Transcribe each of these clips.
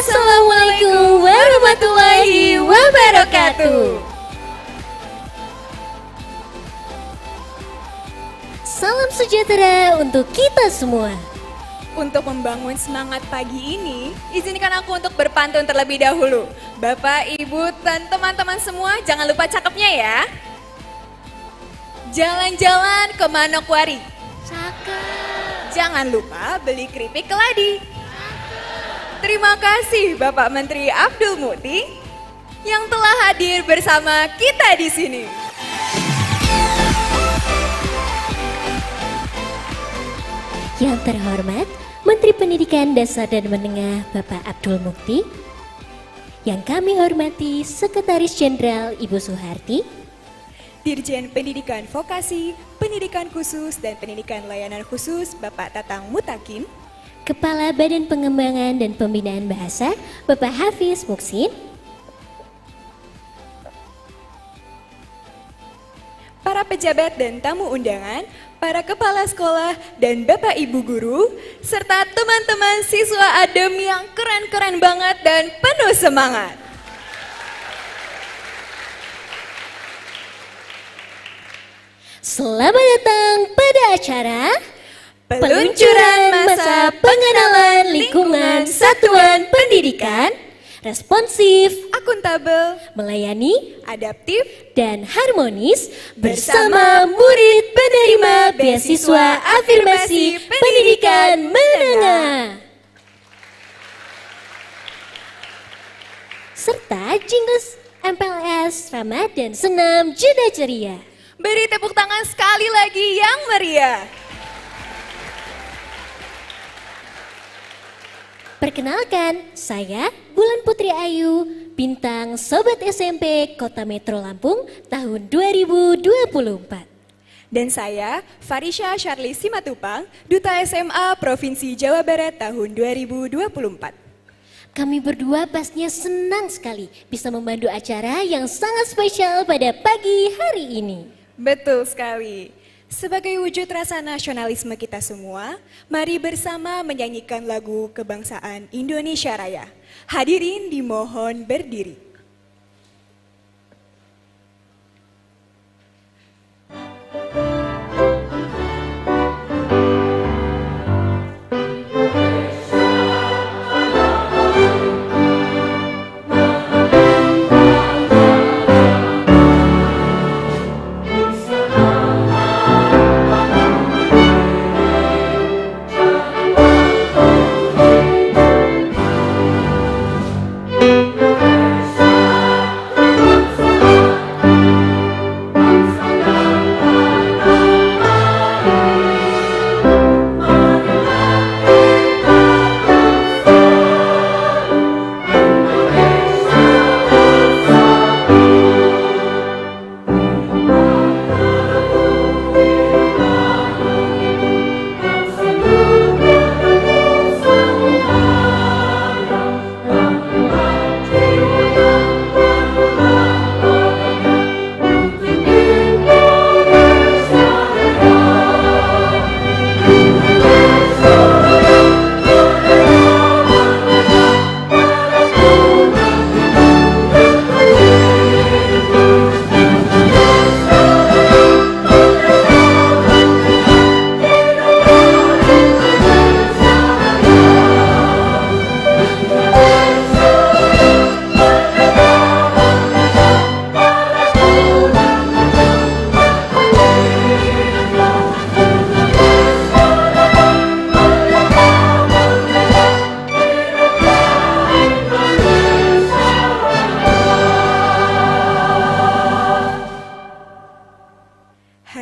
Assalamualaikum warahmatullahi wabarakatuh. Salam sejahtera untuk kita semua. Untuk membangun semangat pagi ini, izinkan aku untuk berpantun terlebih dahulu. Bapak, Ibu, dan teman-teman semua, jangan lupa cakepnya ya. Jalan-jalan ke Manokwari. Cakep. Jangan lupa beli keripik keladi. Terima kasih Bapak Menteri Abdul Mukti yang telah hadir bersama kita di sini. Yang terhormat Menteri Pendidikan Dasar dan Menengah Bapak Abdul Mukti, yang kami hormati Sekretaris Jenderal Ibu Soeharti, Dirjen Pendidikan Vokasi, Pendidikan Khusus dan Pendidikan Layanan Khusus Bapak Tatang Mutakin, Kepala Badan Pengembangan dan Pembinaan Bahasa Bapak Hafiz Muksin, para pejabat dan tamu undangan, para kepala sekolah dan Bapak Ibu guru, serta teman-teman siswa ADEM yang keren-keren banget dan penuh semangat. selamat datang pada acara Peluncuran Masa Pengenalan Lingkungan Satuan Pendidikan, responsif, akuntabel, melayani, adaptif, dan harmonis bersama murid penerima beasiswa afirmasi pendidikan menengah. Serta jingles MPLS Ramadan Senam Jeda Ceria. Beri tepuk tangan sekali lagi yang meriah. Perkenalkan, saya Bulan Putri Ayu, bintang Sobat SMP Kota Metro Lampung tahun 2024. Dan saya, Farisha Charlie Simatupang, Duta SMA Provinsi Jawa Barat tahun 2024. Kami berdua pastinya senang sekali bisa memandu acara yang sangat spesial pada pagi hari ini. Betul sekali. Sebagai wujud rasa nasionalisme kita semua, mari bersama menyanyikan lagu kebangsaan Indonesia Raya. Hadirin dimohon berdiri.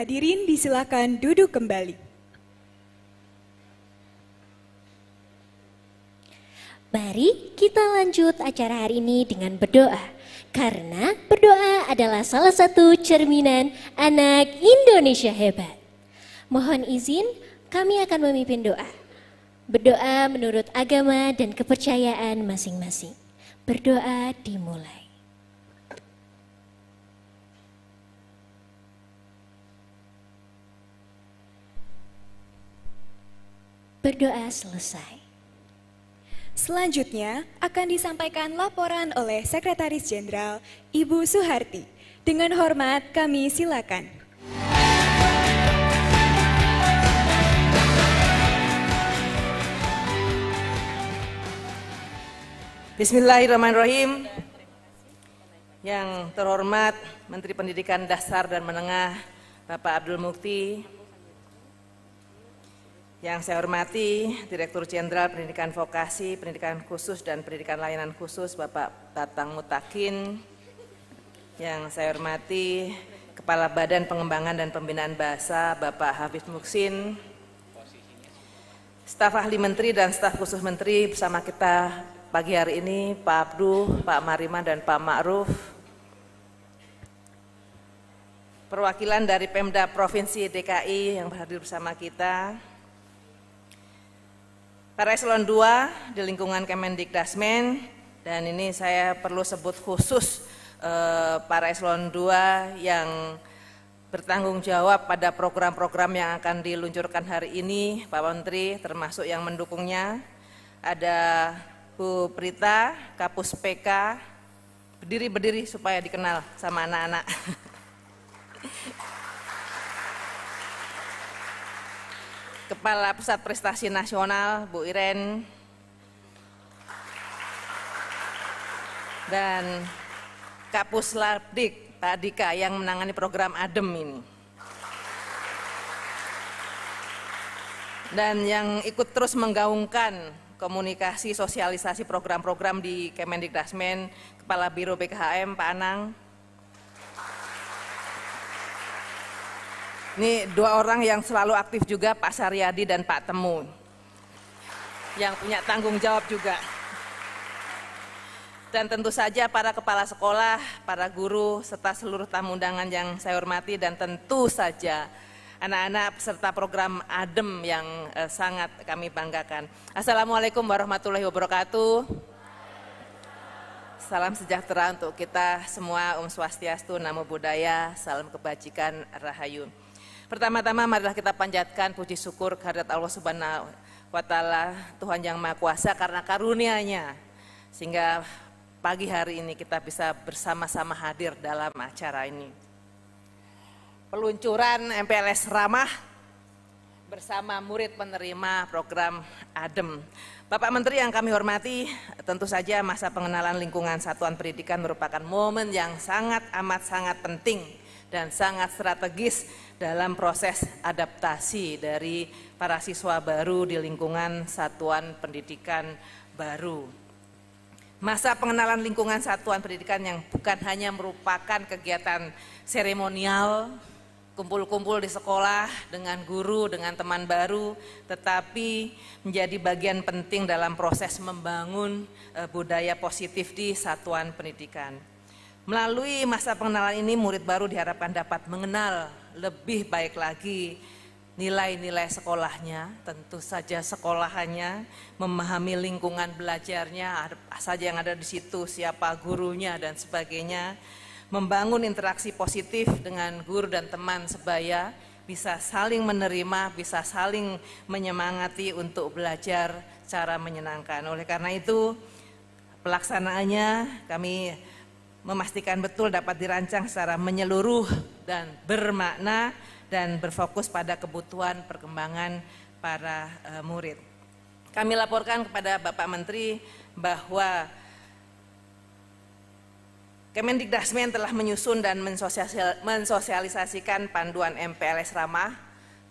Hadirin disilakan duduk kembali. Mari kita lanjut acara hari ini dengan berdoa. Karena berdoa adalah salah satu cerminan anak Indonesia hebat. Mohon izin, kami akan memimpin doa. Berdoa menurut agama dan kepercayaan masing-masing. Berdoa dimulai. Berdoa selesai. Selanjutnya akan disampaikan laporan oleh Sekretaris Jenderal Ibu Suharti. Dengan hormat kami silakan. Bismillahirrahmanirrahim. Yang terhormat Menteri Pendidikan Dasar dan Menengah Bapak Abdul Mukti, yang saya hormati Direktur Jenderal Pendidikan Vokasi, Pendidikan Khusus dan Pendidikan Layanan Khusus Bapak Tatang Mutakin, yang saya hormati Kepala Badan Pengembangan dan Pembinaan Bahasa Bapak Hafiz Muksin, staf ahli menteri dan staf khusus menteri bersama kita pagi hari ini, Pak Abduh, Pak Mariman dan Pak Ma'ruf, perwakilan dari Pemda Provinsi DKI yang hadir bersama kita, para eselon 2 di lingkungan Kemendikdasmen, dan ini saya perlu sebut khusus para eselon 2 yang bertanggung jawab pada program-program yang akan diluncurkan hari ini, Pak Menteri termasuk yang mendukungnya. Ada Bu Prita, Kapus PK, berdiri supaya dikenal sama anak-anak. Kepala Pusat Prestasi Nasional, Bu Iren, dan Kapus Labdik, Pak Dika yang menangani program ADEM ini. Dan yang ikut terus menggaungkan komunikasi sosialisasi program-program di Kemendikdasmen, Kepala Biro BKHM, Pak Anang. Ini dua orang yang selalu aktif juga, Pak Saryadi dan Pak Temu, yang punya tanggung jawab juga. Dan tentu saja para kepala sekolah, para guru, serta seluruh tamu undangan yang saya hormati, dan tentu saja anak-anak peserta program ADEM yang sangat kami banggakan. Assalamualaikum warahmatullahi wabarakatuh. Salam sejahtera untuk kita semua, Om Swastiastu, Namo Buddhaya, salam kebajikan, Rahayu. Pertama-tama marilah kita panjatkan puji syukur kehadirat Allah Subhanahu wa Ta'ala, Tuhan yang Maha Kuasa, karena karunia-Nya sehingga pagi hari ini kita bisa bersama-sama hadir dalam acara ini. Peluncuran MPLS Ramah bersama murid penerima program ADEM. Bapak Menteri yang kami hormati, tentu saja masa pengenalan lingkungan satuan pendidikan merupakan momen yang sangat penting dan sangat strategis dalam proses adaptasi dari para siswa baru di lingkungan satuan pendidikan baru. Masa pengenalan lingkungan satuan pendidikan yang bukan hanya merupakan kegiatan seremonial, kumpul-kumpul di sekolah dengan guru, dengan teman baru, tetapi menjadi bagian penting dalam proses membangun budaya positif di satuan pendidikan. Melalui masa pengenalan ini, murid baru diharapkan dapat mengenal lebih baik lagi nilai-nilai sekolahnya, tentu saja sekolahannya, memahami lingkungan belajarnya, apa saja yang ada di situ, siapa gurunya dan sebagainya, membangun interaksi positif dengan guru dan teman sebaya, bisa saling menerima, bisa saling menyemangati untuk belajar secara menyenangkan. Oleh karena itu, pelaksanaannya kami memastikan betul dapat dirancang secara menyeluruh dan bermakna dan berfokus pada kebutuhan perkembangan para murid. Kami laporkan kepada Bapak Menteri bahwa Kemendikdasmen telah menyusun dan mensosialisasikan panduan MPLS Ramah.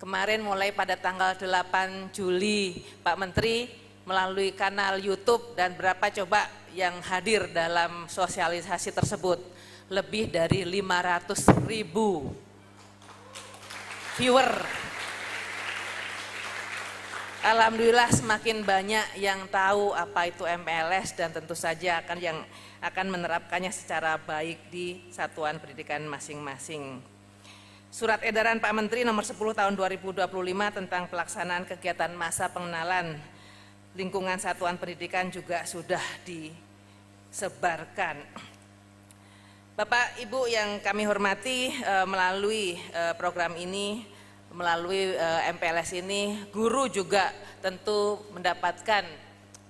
Kemarin mulai pada tanggal 8 Juli Pak Menteri melalui kanal YouTube, dan berapa coba yang hadir dalam sosialisasi tersebut? Lebih dari 500.000 viewer. Alhamdulillah semakin banyak yang tahu apa itu MPLS, dan tentu saja yang akan menerapkannya secara baik di satuan pendidikan masing-masing. Surat edaran Pak Menteri nomor 10 tahun 2025 tentang pelaksanaan kegiatan masa pengenalan lingkungan satuan pendidikan juga sudah disebarkan. Bapak Ibu yang kami hormati, melalui program ini, melalui MPLS ini, guru juga tentu mendapatkan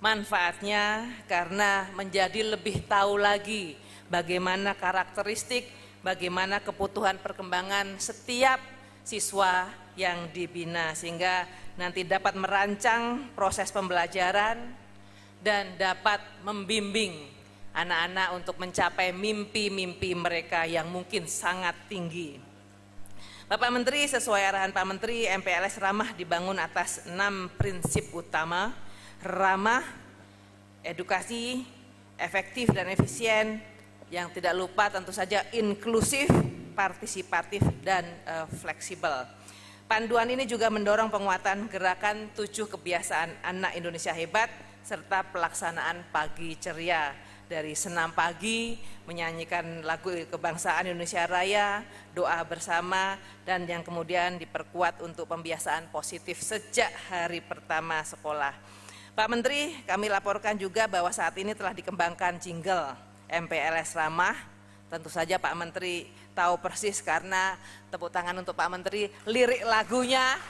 manfaatnya karena menjadi lebih tahu lagi bagaimana karakteristik, bagaimana kebutuhan perkembangan setiap siswa yang dibina, sehingga nanti dapat merancang proses pembelajaran dan dapat membimbing anak-anak untuk mencapai mimpi-mimpi mereka yang mungkin sangat tinggi. Bapak Menteri, sesuai arahan Pak Menteri, MPLS Ramah dibangun atas 6 prinsip utama: ramah, edukasi, efektif dan efisien, yang tidak lupa tentu saja inklusif, partisipatif, dan fleksibel. Panduan ini juga mendorong penguatan gerakan 7 kebiasaan anak Indonesia hebat serta pelaksanaan pagi ceria, dari senam pagi, menyanyikan lagu kebangsaan Indonesia Raya, doa bersama, dan yang kemudian diperkuat untuk pembiasaan positif sejak hari pertama sekolah. Pak Menteri, kami laporkan juga bahwa saat ini telah dikembangkan jingle MPLS Ramah. Tentu saja Pak Menteri tahu persis, karena tepuk tangan untuk Pak Menteri, lirik lagunya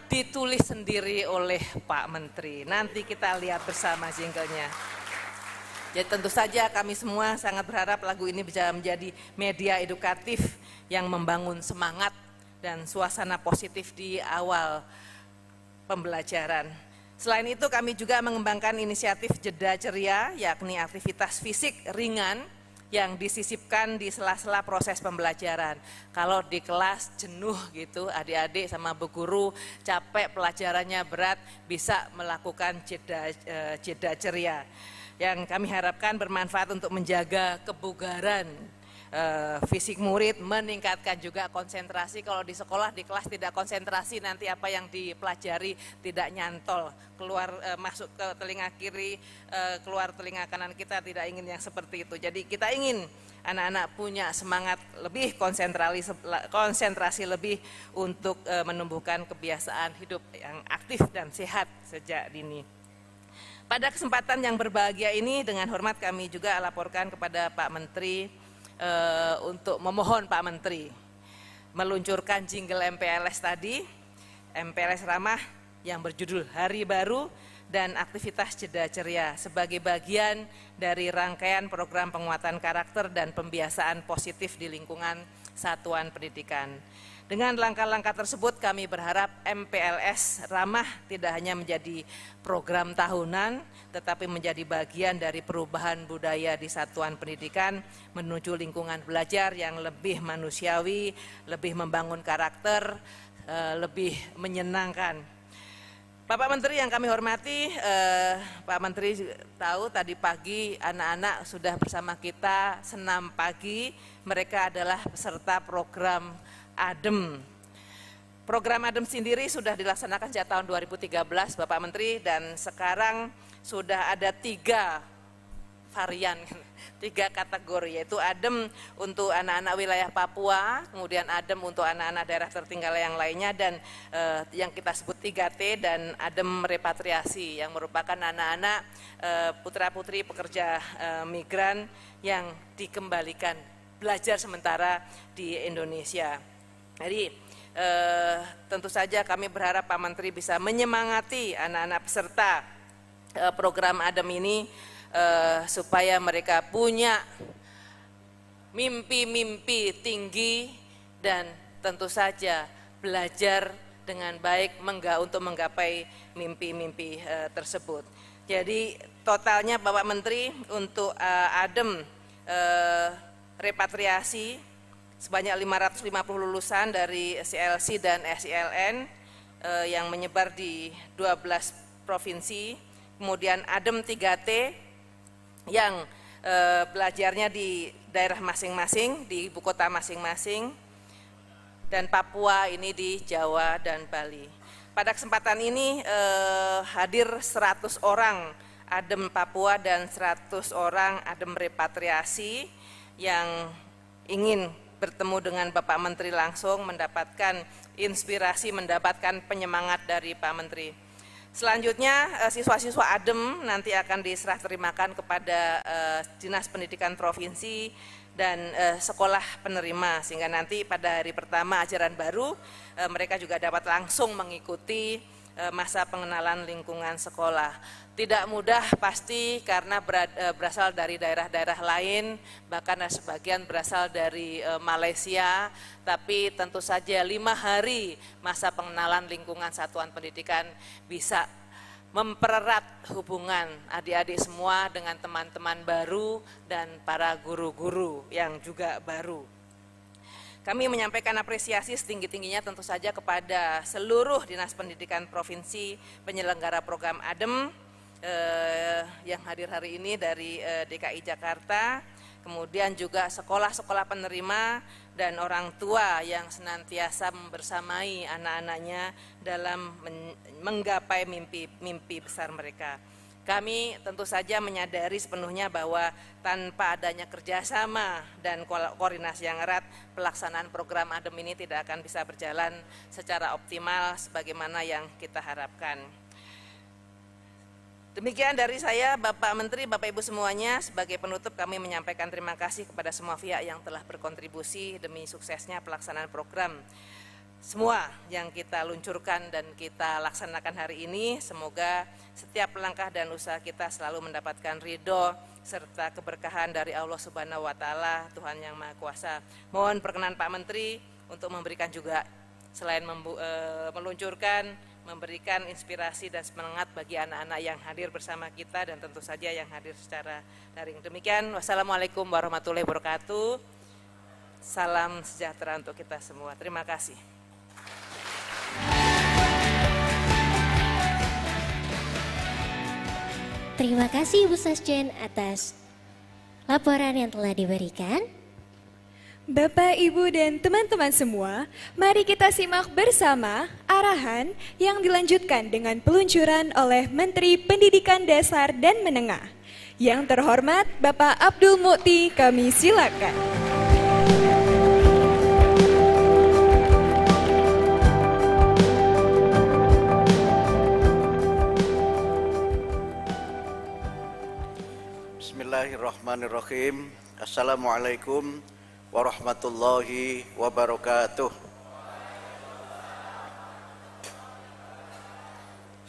ditulis sendiri oleh Pak Menteri. Nanti kita lihat bersama jinglenya. Jadi tentu saja kami semua sangat berharap lagu ini bisa menjadi media edukatif yang membangun semangat dan suasana positif di awal pembelajaran. Selain itu kami juga mengembangkan inisiatif jeda ceria, yakni aktivitas fisik ringan yang disisipkan di sela-sela proses pembelajaran. Kalau di kelas jenuh gitu, adik-adik sama bu guru capek, pelajarannya berat, bisa melakukan jeda ceria. Yang kami harapkan bermanfaat untuk menjaga kebugaran fisik murid, meningkatkan juga konsentrasi. Kalau di sekolah, di kelas tidak konsentrasi, nanti apa yang dipelajari tidak nyantol, keluar masuk ke telinga kiri, keluar telinga kanan. Kita tidak ingin yang seperti itu. Jadi kita ingin anak-anak punya semangat lebih, konsentrasi lebih untuk menumbuhkan kebiasaan hidup yang aktif dan sehat sejak dini. Pada kesempatan yang berbahagia ini, dengan hormat kami juga laporkan kepada Pak Menteri untuk memohon Pak Menteri meluncurkan jingle MPLS tadi, MPLS Ramah, yang berjudul Hari Baru dan aktivitas jeda ceria sebagai bagian dari rangkaian program penguatan karakter dan pembiasaan positif di lingkungan satuan pendidikan. Dengan langkah-langkah tersebut kami berharap MPLS Ramah tidak hanya menjadi program tahunan, tetapi menjadi bagian dari perubahan budaya di satuan pendidikan menuju lingkungan belajar yang lebih manusiawi, lebih membangun karakter, lebih menyenangkan. Bapak Menteri yang kami hormati, Pak Menteri tahu tadi pagi anak-anak sudah bersama kita senam pagi. Mereka adalah peserta program ADEM. Program ADEM sendiri sudah dilaksanakan sejak tahun 2013 Bapak Menteri, dan sekarang sudah ada 3 varian, 3 kategori, yaitu ADEM untuk anak-anak wilayah Papua, kemudian ADEM untuk anak-anak daerah tertinggal yang lainnya, dan yang kita sebut 3T, dan ADEM repatriasi yang merupakan anak-anak putra-putri pekerja migran yang dikembalikan belajar sementara di Indonesia. Jadi tentu saja kami berharap Pak Menteri bisa menyemangati anak-anak peserta program ADEM ini supaya mereka punya mimpi-mimpi tinggi dan tentu saja belajar dengan baik untuk menggapai mimpi-mimpi tersebut. Jadi totalnya Bapak Menteri untuk ADEM repatriasi sebanyak 550 lulusan dari SLC dan SILN yang menyebar di 12 provinsi. Kemudian ADEM 3T yang belajarnya di daerah masing-masing, di ibu kota masing-masing, dan Papua ini di Jawa dan Bali. Pada kesempatan ini hadir 100 orang ADEM Papua dan 100 orang ADEM repatriasi yang ingin bertemu dengan Bapak Menteri langsung, mendapatkan inspirasi, mendapatkan penyemangat dari Pak Menteri. Selanjutnya siswa-siswa ADEM nanti akan diserah terimakan kepada Dinas Pendidikan Provinsi dan sekolah penerima, sehingga nanti pada hari pertama ajaran baru mereka juga dapat langsung mengikuti masa pengenalan lingkungan sekolah. Tidak mudah pasti karena berasal dari daerah-daerah lain, bahkan sebagian berasal dari Malaysia, tapi tentu saja 5 hari masa pengenalan lingkungan satuan pendidikan bisa mempererat hubungan adik-adik semua dengan teman-teman baru dan para guru-guru yang juga baru. Kami menyampaikan apresiasi setinggi-tingginya tentu saja kepada seluruh Dinas Pendidikan Provinsi penyelenggara program ADEM yang hadir hari ini dari DKI Jakarta, kemudian juga sekolah-sekolah penerima dan orang tua yang senantiasa membersamai anak-anaknya dalam menggapai mimpi besar mereka. Kami tentu saja menyadari sepenuhnya bahwa tanpa adanya kerjasama dan koordinasi yang erat, pelaksanaan program ADEM ini tidak akan bisa berjalan secara optimal sebagaimana yang kita harapkan. Demikian dari saya, Bapak Menteri, Bapak Ibu semuanya. Sebagai penutup kami menyampaikan terima kasih kepada semua pihak yang telah berkontribusi demi suksesnya pelaksanaan program. Semua yang kita luncurkan dan kita laksanakan hari ini, semoga setiap langkah dan usaha kita selalu mendapatkan ridho serta keberkahan dari Allah Subhanahu wa Ta'ala, Tuhan yang Maha Kuasa. Mohon perkenan Pak Menteri untuk memberikan juga, selain meluncurkan, memberikan inspirasi dan semangat bagi anak-anak yang hadir bersama kita dan tentu saja yang hadir secara daring. Demikian, wassalamualaikum warahmatullahi wabarakatuh. Salam sejahtera untuk kita semua. Terima kasih. Terima kasih Ibu Sasjen atas laporan yang telah diberikan. Bapak, Ibu, dan teman-teman semua, mari kita simak bersama arahan yang dilanjutkan dengan peluncuran oleh Menteri Pendidikan Dasar dan Menengah. Yang terhormat Bapak Abdul Mukti, kami silakan. Bismillahirrahmanirrahim. Assalamualaikum warahmatullahi wabarakatuh.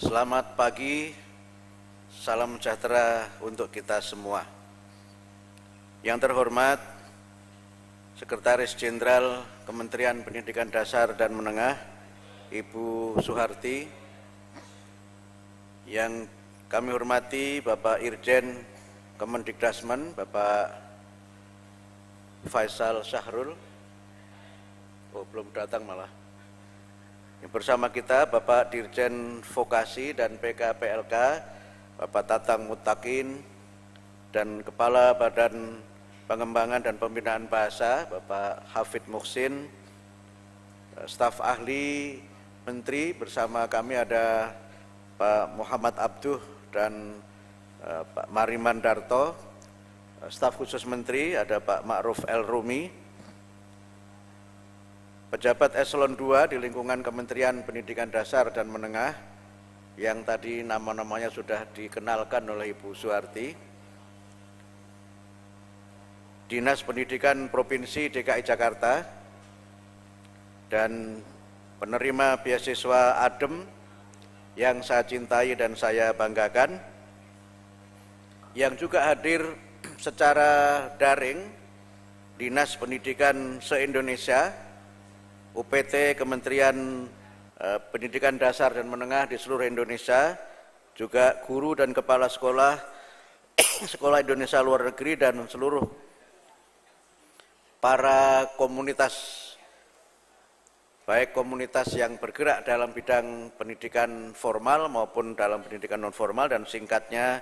Selamat pagi, salam sejahtera untuk kita semua. Yang terhormat Sekretaris Jenderal Kementerian Pendidikan Dasar dan Menengah, Ibu Suharti. Yang kami hormati Bapak Irjen Kemendikdasmen, Bapak Faisal Syahrul, belum datang malah. Yang bersama kita Bapak Dirjen Vokasi dan PKPLK, Bapak Tatang Mutakin, dan Kepala Badan Pengembangan dan Pembinaan Bahasa, Bapak Hafid Muhsin, staf ahli Menteri bersama kami ada Pak Muhammad Abduh dan Pak Mariman Darto. Staf khusus Menteri ada Pak Ma'ruf El Rumi, pejabat eselon 2 di lingkungan Kementerian Pendidikan Dasar dan Menengah yang tadi nama-namanya sudah dikenalkan oleh Ibu Suharti, Dinas Pendidikan Provinsi DKI Jakarta, dan penerima beasiswa ADEM yang saya cintai dan saya banggakan, yang juga hadir secara daring, Dinas Pendidikan se-Indonesia, UPT Kementerian Pendidikan Dasar dan Menengah di seluruh Indonesia, juga guru dan kepala sekolah, Sekolah Indonesia Luar Negeri, dan seluruh para komunitas, baik komunitas yang bergerak dalam bidang pendidikan formal maupun dalam pendidikan non formal, dan singkatnya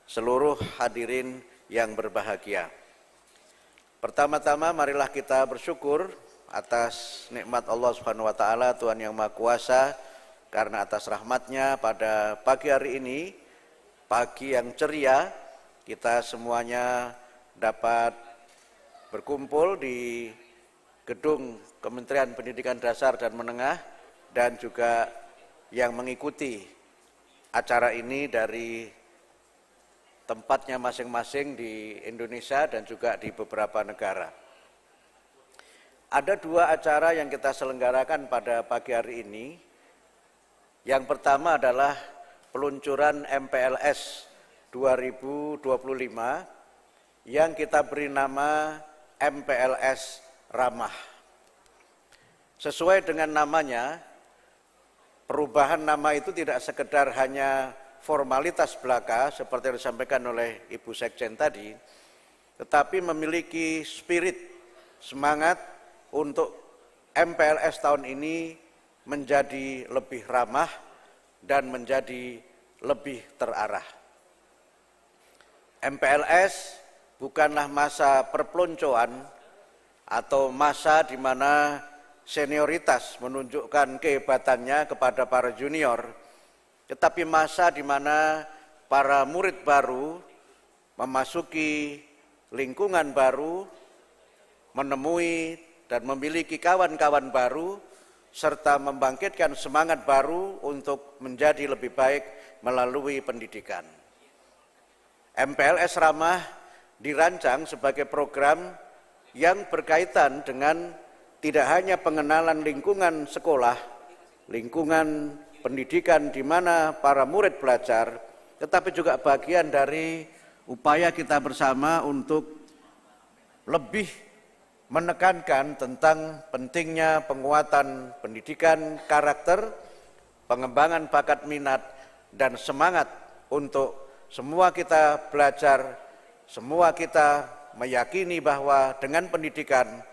seluruh hadirin yang berbahagia. Pertama-tama marilah kita bersyukur atas nikmat Allah Subhanahu wa Ta'ala, Tuhan yang Maha Kuasa, karena atas rahmatnya pada pagi hari ini, pagi yang ceria, kita semuanya dapat berkumpul di gedung Kementerian Pendidikan Dasar dan Menengah, dan juga yang mengikuti acara ini dari tempatnya masing-masing di Indonesia dan juga di beberapa negara. Ada 2 acara yang kita selenggarakan pada pagi hari ini. Yang pertama adalah peluncuran MPLS 2025 yang kita beri nama MPLS Ramah. Sesuai dengan namanya, perubahan nama itu tidak sekedar hanya formalitas belaka seperti yang disampaikan oleh Ibu Sekjen tadi, tetapi memiliki spirit, semangat untuk MPLS tahun ini menjadi lebih ramah dan menjadi lebih terarah. MPLS bukanlah masa perpeloncoan atau masa di mana senioritas menunjukkan kehebatannya kepada para junior, tetapi masa di mana para murid baru memasuki lingkungan baru, menemui dan memiliki kawan-kawan baru, serta membangkitkan semangat baru untuk menjadi lebih baik melalui pendidikan. MPLS Ramah dirancang sebagai program yang berkaitan dengan tidak hanya pengenalan lingkungan sekolah, lingkungan pendidikan di mana para murid belajar, tetapi juga bagian dari upaya kita bersama untuk lebih menekankan tentang pentingnya penguatan pendidikan karakter, pengembangan bakat minat, dan semangat untuk semua kita belajar, semua kita meyakini bahwa dengan pendidikan,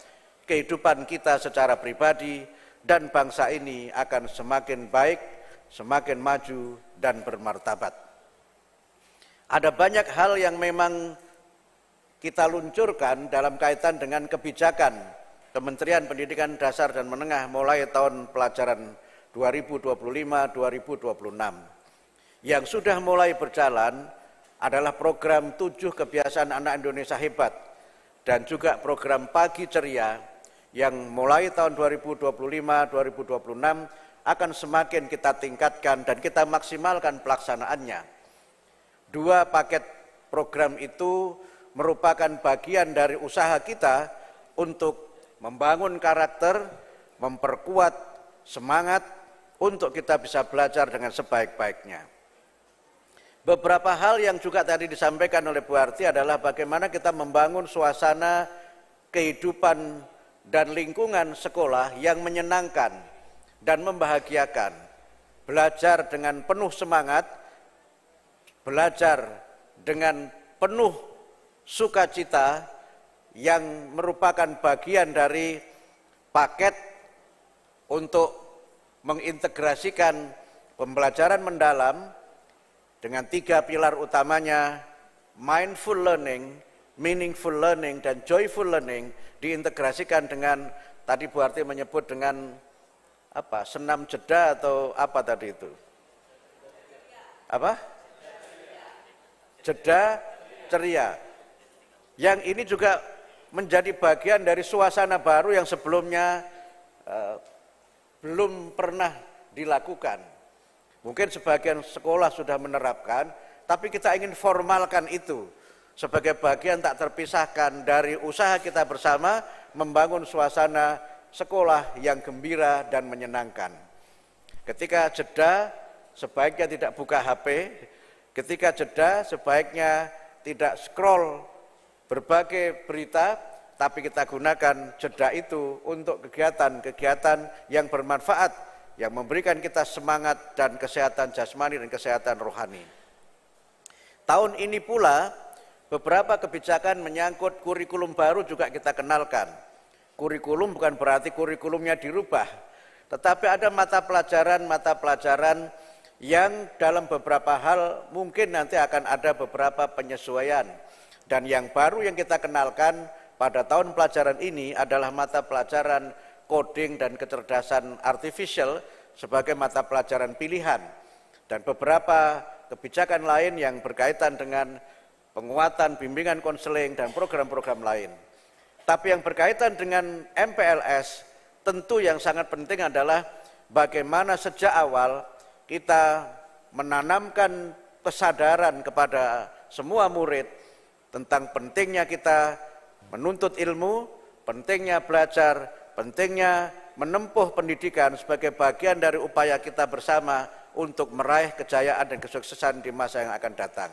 kehidupan kita secara pribadi dan bangsa ini akan semakin baik, semakin maju dan bermartabat. Ada banyak hal yang memang kita luncurkan dalam kaitan dengan kebijakan Kementerian Pendidikan Dasar dan Menengah mulai tahun pelajaran 2025-2026. Yang sudah mulai berjalan adalah program 7 Kebiasaan Anak Indonesia Hebat dan juga program Pagi Ceria yang mulai tahun 2025-2026 akan semakin kita tingkatkan dan kita maksimalkan pelaksanaannya. 2 paket program itu merupakan bagian dari usaha kita untuk membangun karakter, memperkuat semangat untuk kita bisa belajar dengan sebaik-baiknya. Beberapa hal yang juga tadi disampaikan oleh Bu Arti adalah bagaimana kita membangun suasana kehidupan dan lingkungan sekolah yang menyenangkan dan membahagiakan, belajar dengan penuh semangat, belajar dengan penuh sukacita yang merupakan bagian dari paket untuk mengintegrasikan pembelajaran mendalam dengan 3 pilar utamanya, mindful learning, meaningful learning, dan joyful learning, diintegrasikan dengan, tadi Bu Arti menyebut dengan apa, senam jeda atau apa tadi itu? Apa? Jeda ceria. Yang ini juga menjadi bagian dari suasana baru yang sebelumnya belum pernah dilakukan. Mungkin sebagian sekolah sudah menerapkan, tapi kita ingin formalkan itu sebagai bagian tak terpisahkan dari usaha kita bersama membangun suasana sekolah yang gembira dan menyenangkan. Ketika jeda, sebaiknya tidak buka HP. Ketika jeda, sebaiknya tidak scroll berbagai berita, tapi kita gunakan jeda itu untuk kegiatan-kegiatan yang bermanfaat, yang memberikan kita semangat dan kesehatan jasmani dan kesehatan rohani. Tahun ini pula, beberapa kebijakan menyangkut kurikulum baru juga kita kenalkan. Kurikulum bukan berarti kurikulumnya dirubah, tetapi ada mata pelajaran yang dalam beberapa hal mungkin nanti akan ada beberapa penyesuaian. Dan yang baru yang kita kenalkan pada tahun pelajaran ini adalah mata pelajaran coding dan kecerdasan artificial sebagai mata pelajaran pilihan. Dan beberapa kebijakan lain yang berkaitan dengan penguatan bimbingan konseling dan program-program lain. Tapi yang berkaitan dengan MPLS, tentu yang sangat penting adalah bagaimana sejak awal kita menanamkan kesadaran kepada semua murid tentang pentingnya kita menuntut ilmu, pentingnya belajar, pentingnya menempuh pendidikan sebagai bagian dari upaya kita bersama untuk meraih kejayaan dan kesuksesan di masa yang akan datang.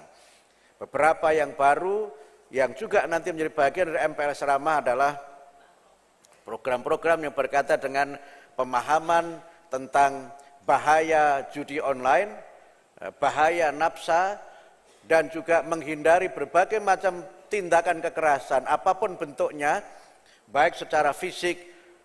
Beberapa yang baru yang juga nanti menjadi bagian dari MPLS Ramah adalah program-program yang berkaitan dengan pemahaman tentang bahaya judi online, bahaya nafsa, dan juga menghindari berbagai macam tindakan kekerasan, apapun bentuknya, baik secara fisik,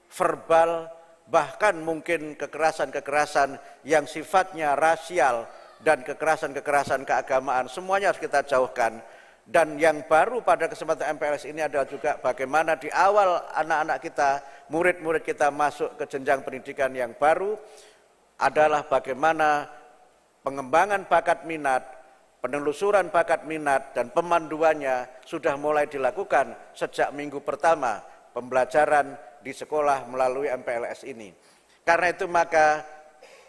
verbal, bahkan mungkin kekerasan-kekerasan yang sifatnya rasial dan kekerasan-kekerasan keagamaan, semuanya harus kita jauhkan. Dan yang baru pada kesempatan MPLS ini adalah juga bagaimana di awal anak-anak kita, murid-murid kita masuk ke jenjang pendidikan yang baru, adalah bagaimana pengembangan bakat minat, penelusuran bakat minat dan pemanduannya sudah mulai dilakukan sejak minggu pertama pembelajaran di sekolah melalui MPLS ini. Karena itu maka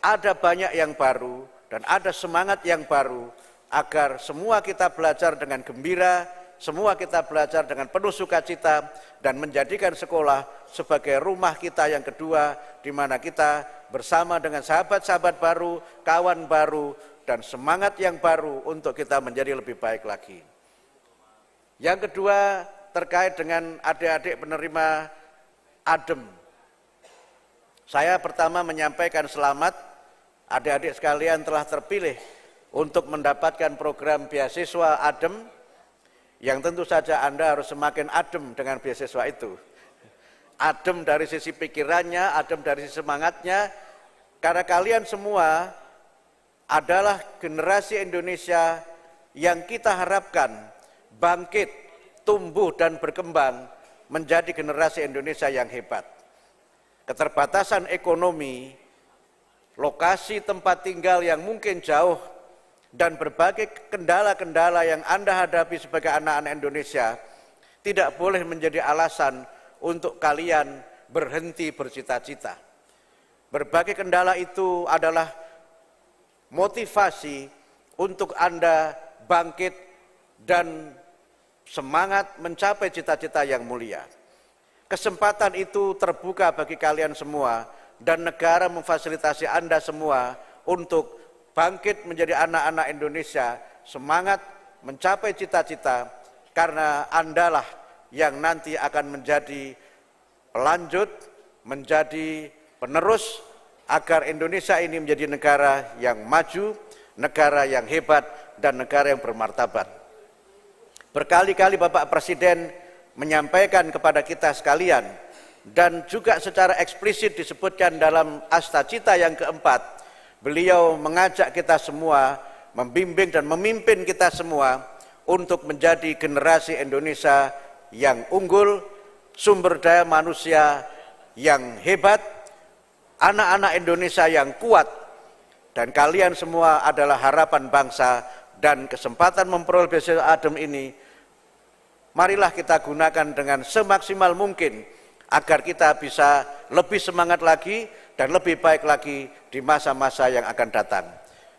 ada banyak yang baru dan ada semangat yang baru agar semua kita belajar dengan gembira, semua kita belajar dengan penuh sukacita dan menjadikan sekolah sebagai rumah kita yang kedua, di mana kita bersama dengan sahabat-sahabat baru, kawan baru, dan semangat yang baru untuk kita menjadi lebih baik lagi. Yang kedua terkait dengan adik-adik penerima ADEM. Saya pertama menyampaikan selamat adik-adik sekalian telah terpilih untuk mendapatkan program beasiswa ADEM, yang tentu saja Anda harus semakin adem dengan beasiswa itu. Adem dari sisi pikirannya, adem dari sisi semangatnya, karena kalian semua adalah generasi Indonesia yang kita harapkan bangkit, tumbuh dan berkembang menjadi generasi Indonesia yang hebat. Keterbatasan ekonomi, lokasi tempat tinggal yang mungkin jauh, dan berbagai kendala-kendala yang Anda hadapi sebagai anak-anak Indonesia tidak boleh menjadi alasan untuk kalian berhenti bercita-cita. Berbagai kendala itu adalah motivasi untuk Anda bangkit dan semangat mencapai cita-cita yang mulia. Kesempatan itu terbuka bagi kalian semua dan negara memfasilitasi Anda semua untuk bangkit menjadi anak-anak Indonesia, semangat mencapai cita-cita, karena Andalah yang nanti akan menjadi pelanjut, menjadi penerus agar Indonesia ini menjadi negara yang maju, negara yang hebat, dan negara yang bermartabat. Berkali-kali Bapak Presiden menyampaikan kepada kita sekalian, dan juga secara eksplisit disebutkan dalam Asta Cita yang keempat, beliau mengajak kita semua, membimbing dan memimpin kita semua untuk menjadi generasi Indonesia yang unggul, sumber daya manusia yang hebat, anak-anak Indonesia yang kuat, dan kalian semua adalah harapan bangsa. Dan kesempatan memperoleh beasiswa ADEM ini, marilah kita gunakan dengan semaksimal mungkin agar kita bisa lebih semangat lagi dan lebih baik lagi di masa-masa yang akan datang.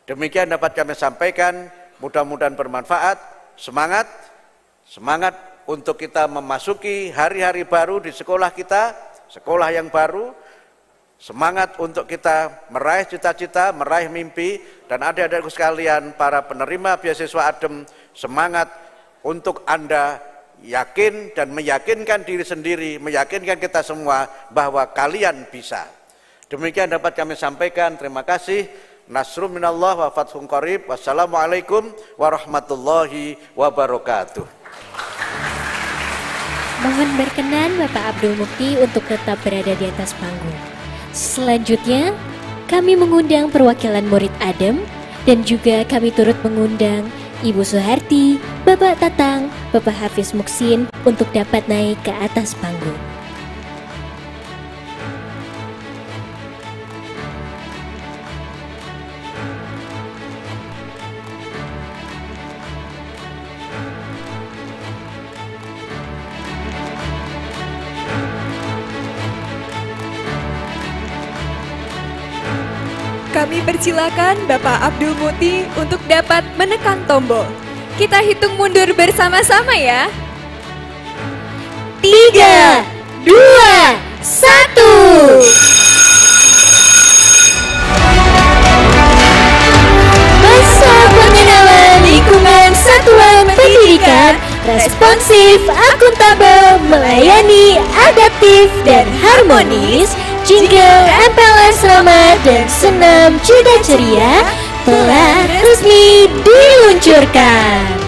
Demikian dapat kami sampaikan, mudah-mudahan bermanfaat. Semangat, semangat untuk kita memasuki hari-hari baru di sekolah kita, sekolah yang baru. Semangat untuk kita meraih cita-cita, meraih mimpi, dan adik-adikku sekalian, para penerima beasiswa ADEM, semangat untuk Anda yakin dan meyakinkan diri sendiri, meyakinkan kita semua bahwa kalian bisa. Demikian dapat kami sampaikan. Terima kasih. Nasrun minallah wa fathun qarib. Wassalamualaikum warahmatullahi wabarakatuh. Mohon berkenan Bapak Abdul Mukti untuk tetap berada di atas panggung. Selanjutnya, kami mengundang perwakilan murid ADEM dan juga kami turut mengundang Ibu Suharti, Bapak Tatang, Bapak Hafiz Muksin untuk dapat naik ke atas panggung. Kami persilakan Bapak Abdul Mukti untuk dapat menekan tombol. Kita hitung mundur bersama-sama ya. 3, 2, 1. Masa pengenalan lingkungan satuan pendidikan responsif, akuntabel, melayani, adaptif, dan harmonis. Jingle MPLS Ramah dan Senam Cuda Ceria telah resmi diluncurkan.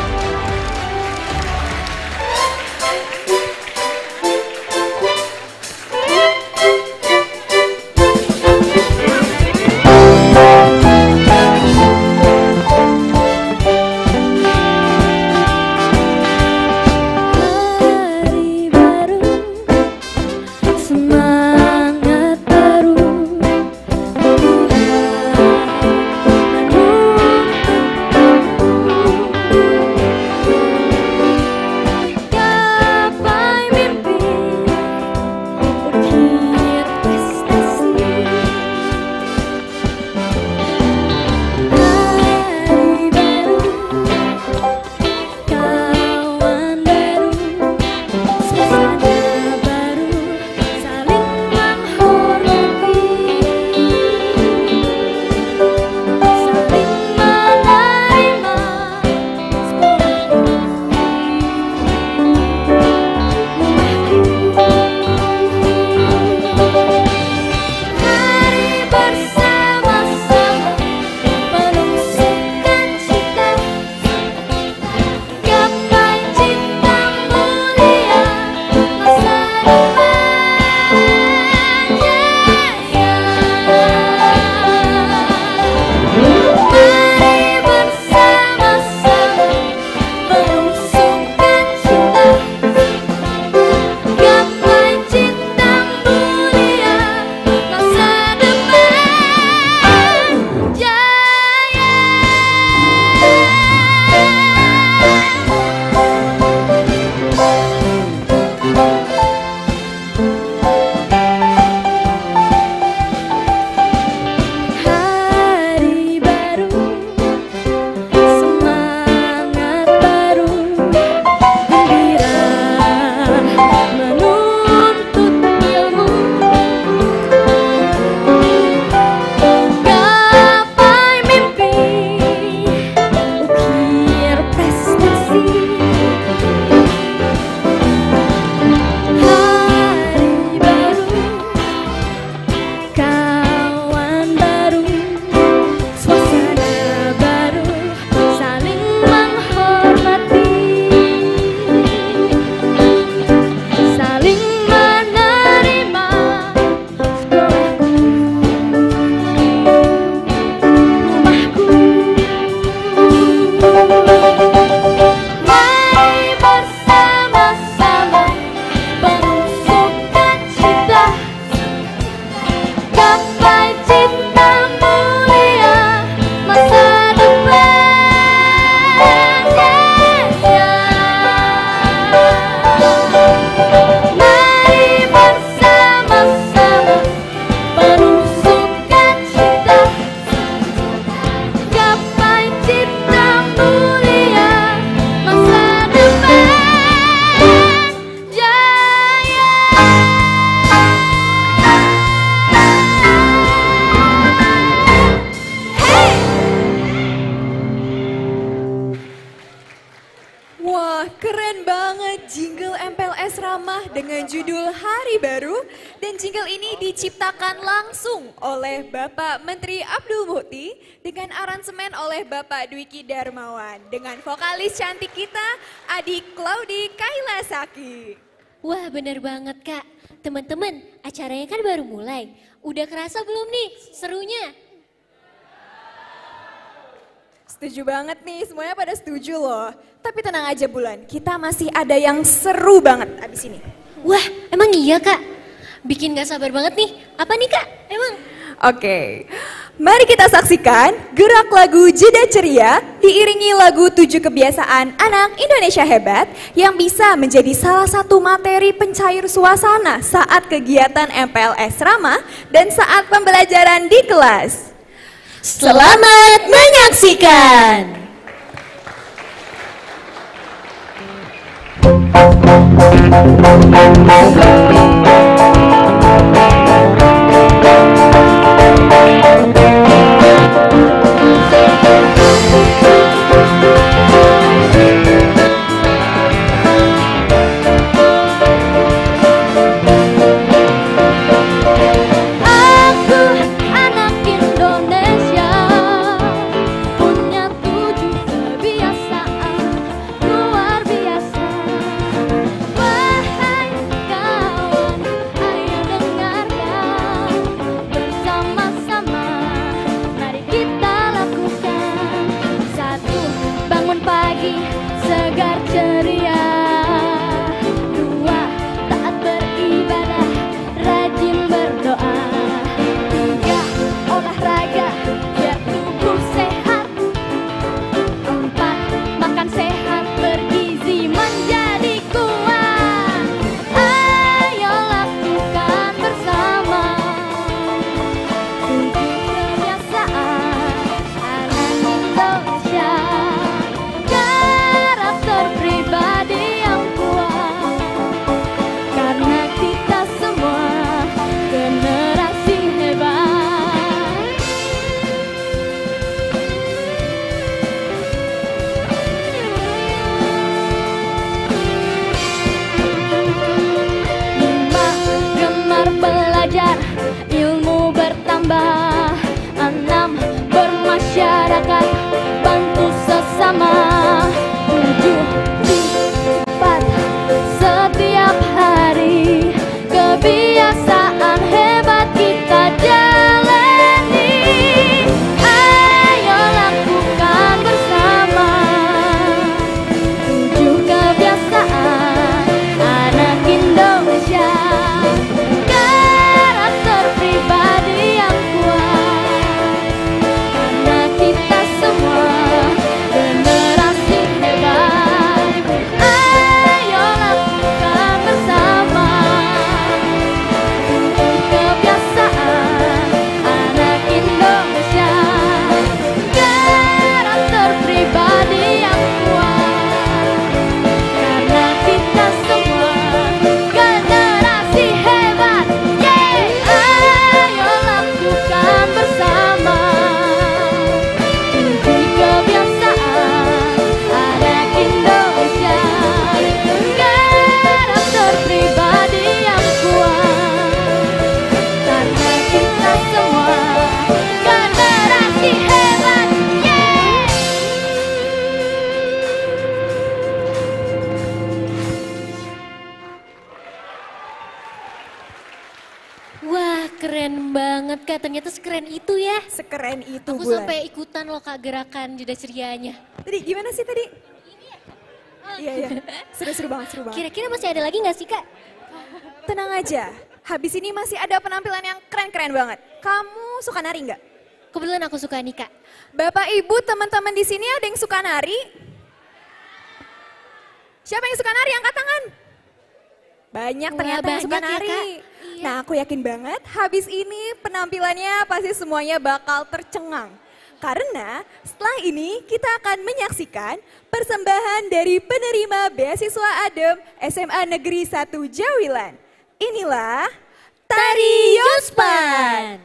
dengan judul Hari Baru, dan jingle ini diciptakan langsung oleh Bapak Menteri Abdul Mukhti dengan aransemen oleh Bapak Dwiki Darmawan dengan vokalis cantik kita Adik Claudi Kailasaki. Wah, bener banget Kak. Teman-teman, acaranya kan baru mulai. Udah kerasa belum nih serunya? Setuju banget nih, semuanya pada setuju loh. Tapi tenang aja Bulan, kita masih ada yang seru banget abis ini. Wah, emang iya Kak? Bikin gak sabar banget nih. Apa nih Kak, emang? Oke, mari kita saksikan gerak lagu Jeda Ceria diiringi lagu 7 Kebiasaan Anak Indonesia Hebat yang bisa menjadi salah satu materi pencair suasana saat kegiatan MPLS Ramah dan saat pembelajaran di kelas. Selamat menyaksikan. banget Kak, ternyata sekeren itu ya. Sekeren itu Aku Bulan. sampai ikutan loh Kak gerakan Jeda Cerianya. Tadi gimana sih tadi? Iya, iya. Seru-seru banget, seru banget. Kira-kira masih ada lagi gak sih Kak? Tenang aja, habis ini masih ada penampilan yang keren-keren banget. Kamu suka nari nggak? Kebetulan aku suka nih Kak. Bapak, Ibu, teman-teman di sini ada yang suka nari? Siapa yang suka nari? Angkat tangan. Banyak Wah, ternyata yang suka banyak ya, nari. Kak. Iya. Nah, aku yakin banget habis ini penampilannya pasti semuanya bakal tercengang. Karena setelah ini kita akan menyaksikan persembahan dari penerima beasiswa ADEM SMA Negeri 1 Jawilan. Inilah Tari Yuspan.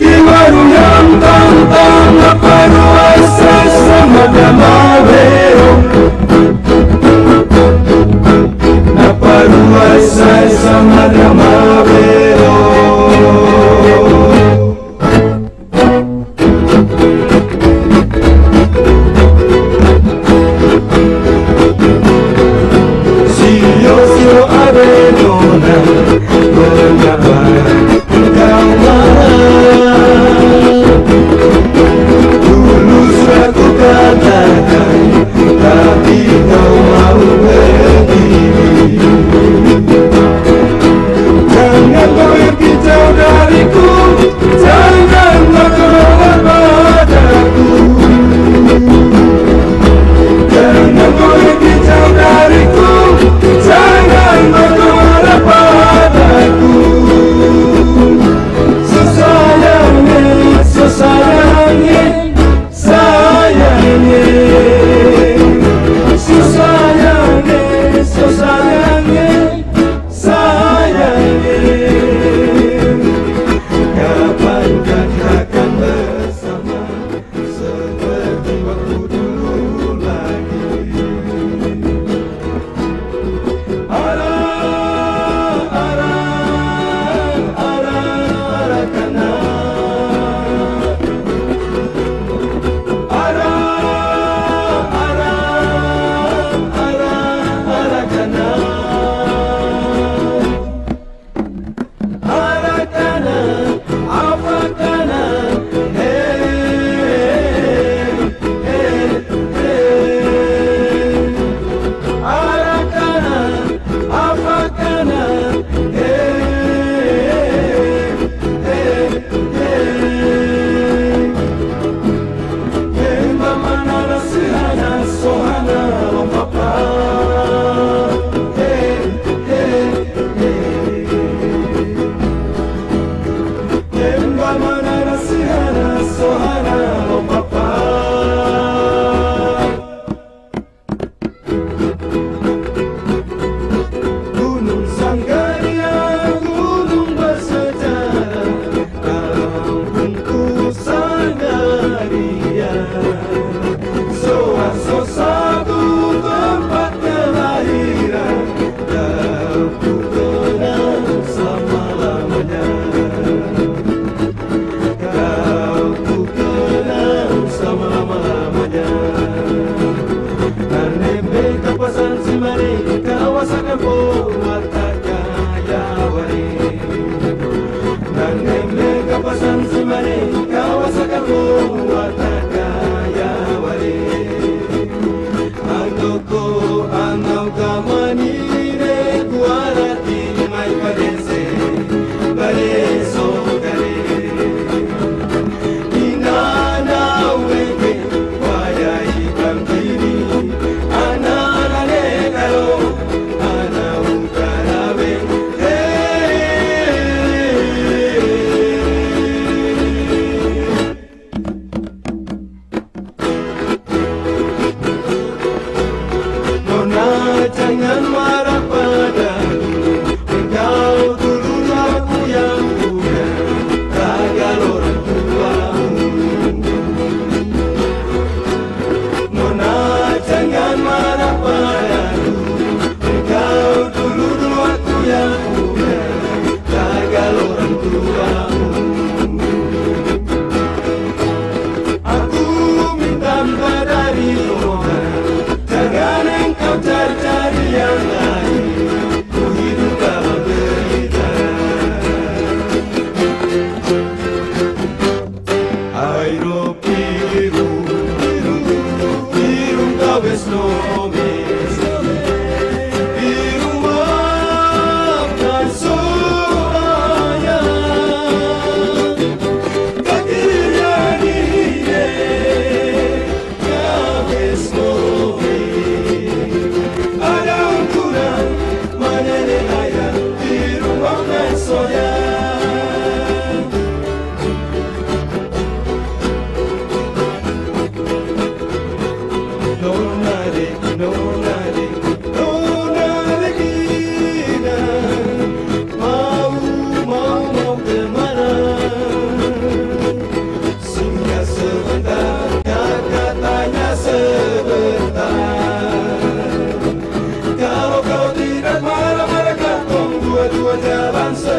Kiwaru yang tantang Naparu asai sama damaweo Naparu asai sama damaweo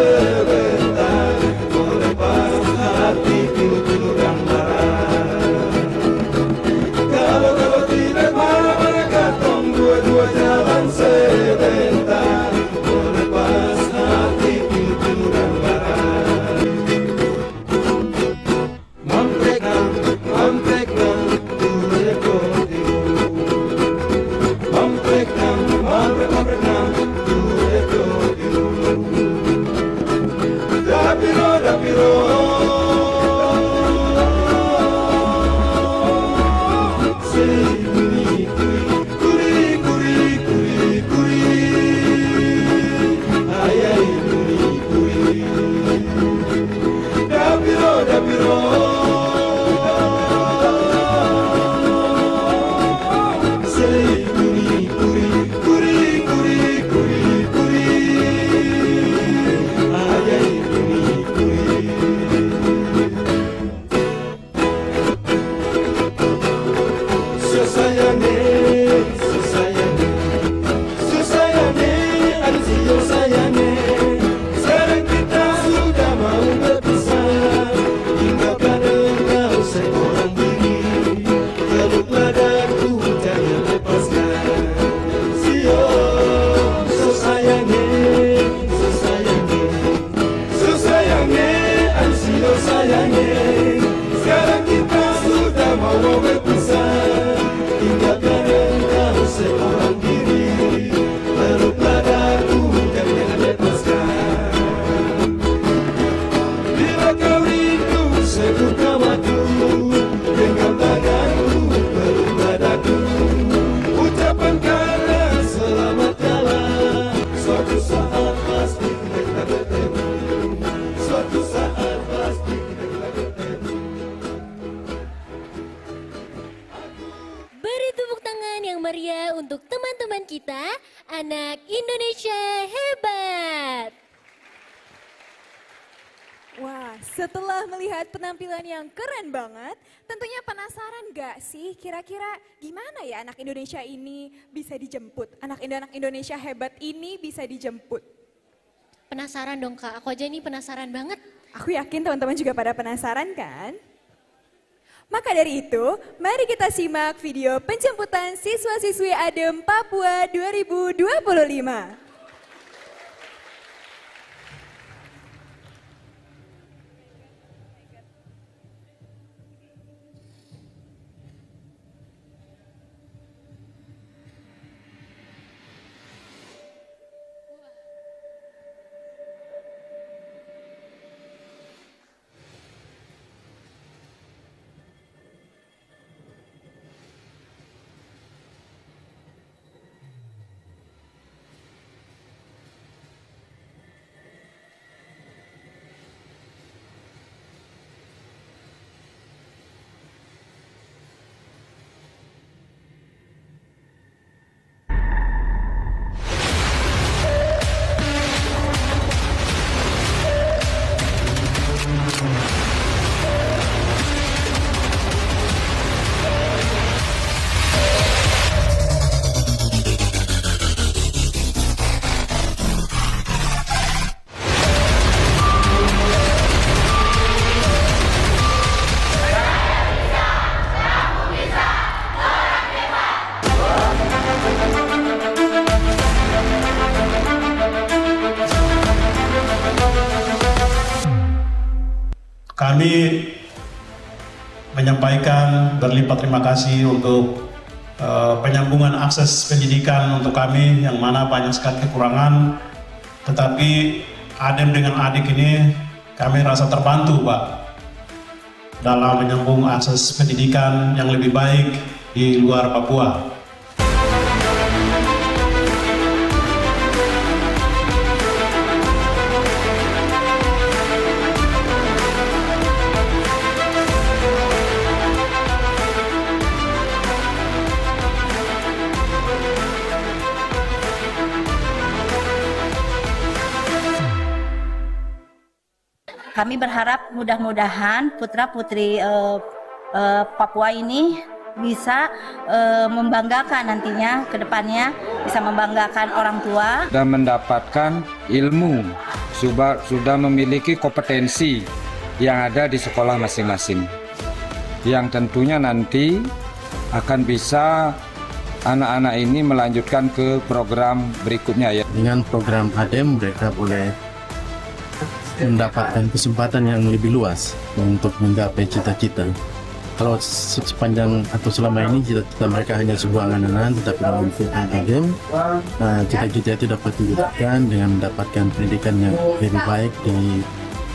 sebentar, melepas hati pilu-pilu gambaran. Kalau tidak marah mereka tong dua-dua jalan sebentar, melepas hati pilu-pilu gambaran. Mampregnam, mampregnam, mampregnam, mampregnam, dapiro, dapiro, say kuri, kuri, kuri, kuri, kuri, ay, ay, kuri, kuri, dapiro, dapiro, say kuri, kuri, kuri, kuri, kuri, kuri, ay, ay, kuri, kuri. Sosayane, sosayane, sosayane, Alzio sayane. Sekarang kita sudah mau berpisah, tinggalkan engkau seorang diri. Peluklah daku, jangan lepaskan. Sio, sosayane, sosayane, sosayane, Alzio sayane. Sekarang kita sudah mau berpisah, tinggalkan engkau seorang diri. Peluklah daku, jangan lepaskan. Bila kau rindu sebut namaku, genggam tanganku, peluk dadaku. Ucapkanlah selamat jalan, suatu saat pasti kita bertemu. Suatu saat pasti kita bertemu. Beri tepuk tangan yang meriah untuk teman-teman kita, anak Indonesia hebat. Wah, setelah melihat penampilan yang keren banget, tentunya penasaran gak sih kira-kira gimana ya anak Indonesia ini bisa dijemput? Anak Indonesia hebat ini bisa dijemput. Penasaran dong Kak, aku aja nih penasaran banget. Aku yakin teman-teman juga pada penasaran kan? Maka dari itu, mari kita simak video penjemputan siswa-siswi ADEM Papua 2025. Kami menyampaikan berlimpah terima kasih untuk penyambungan akses pendidikan untuk kami yang mana banyak sekali kekurangan, tetapi ADEM dengan adik ini kami rasa terbantu Pak dalam menyambung akses pendidikan yang lebih baik di luar Papua. Kami berharap mudah-mudahan putra-putri Papua ini bisa membanggakan nantinya ke depannya, bisa membanggakan orang tua dan mendapatkan ilmu sudah memiliki kompetensi yang ada di sekolah masing-masing, yang tentunya nanti akan bisa anak-anak ini melanjutkan ke program berikutnya ya. Dengan program ADEM mereka boleh mendapatkan kesempatan yang lebih luas untuk menggapai cita-cita. Kalau sepanjang atau selama ini cita-cita mereka hanya sebuah angan-angan, tetapi dalam program ADEM cita-cita itu dapat diwujudkan dengan mendapatkan pendidikan yang lebih baik di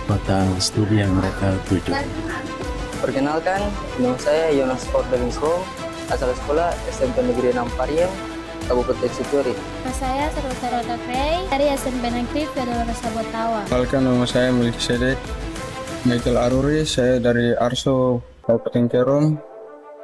kota studi yang mereka tuju. Perkenalkan, nama saya Yonas Fordelinsko, asal sekolah SMP Negeri 6 Pariem, Kabupaten Situri. Nama saya Sarota Frey dari SMP Negeri Federal Sabotawa. Perkenalkan, nama saya Melkisedek Michael Aruri, saya dari Arso Kabupaten Kerom.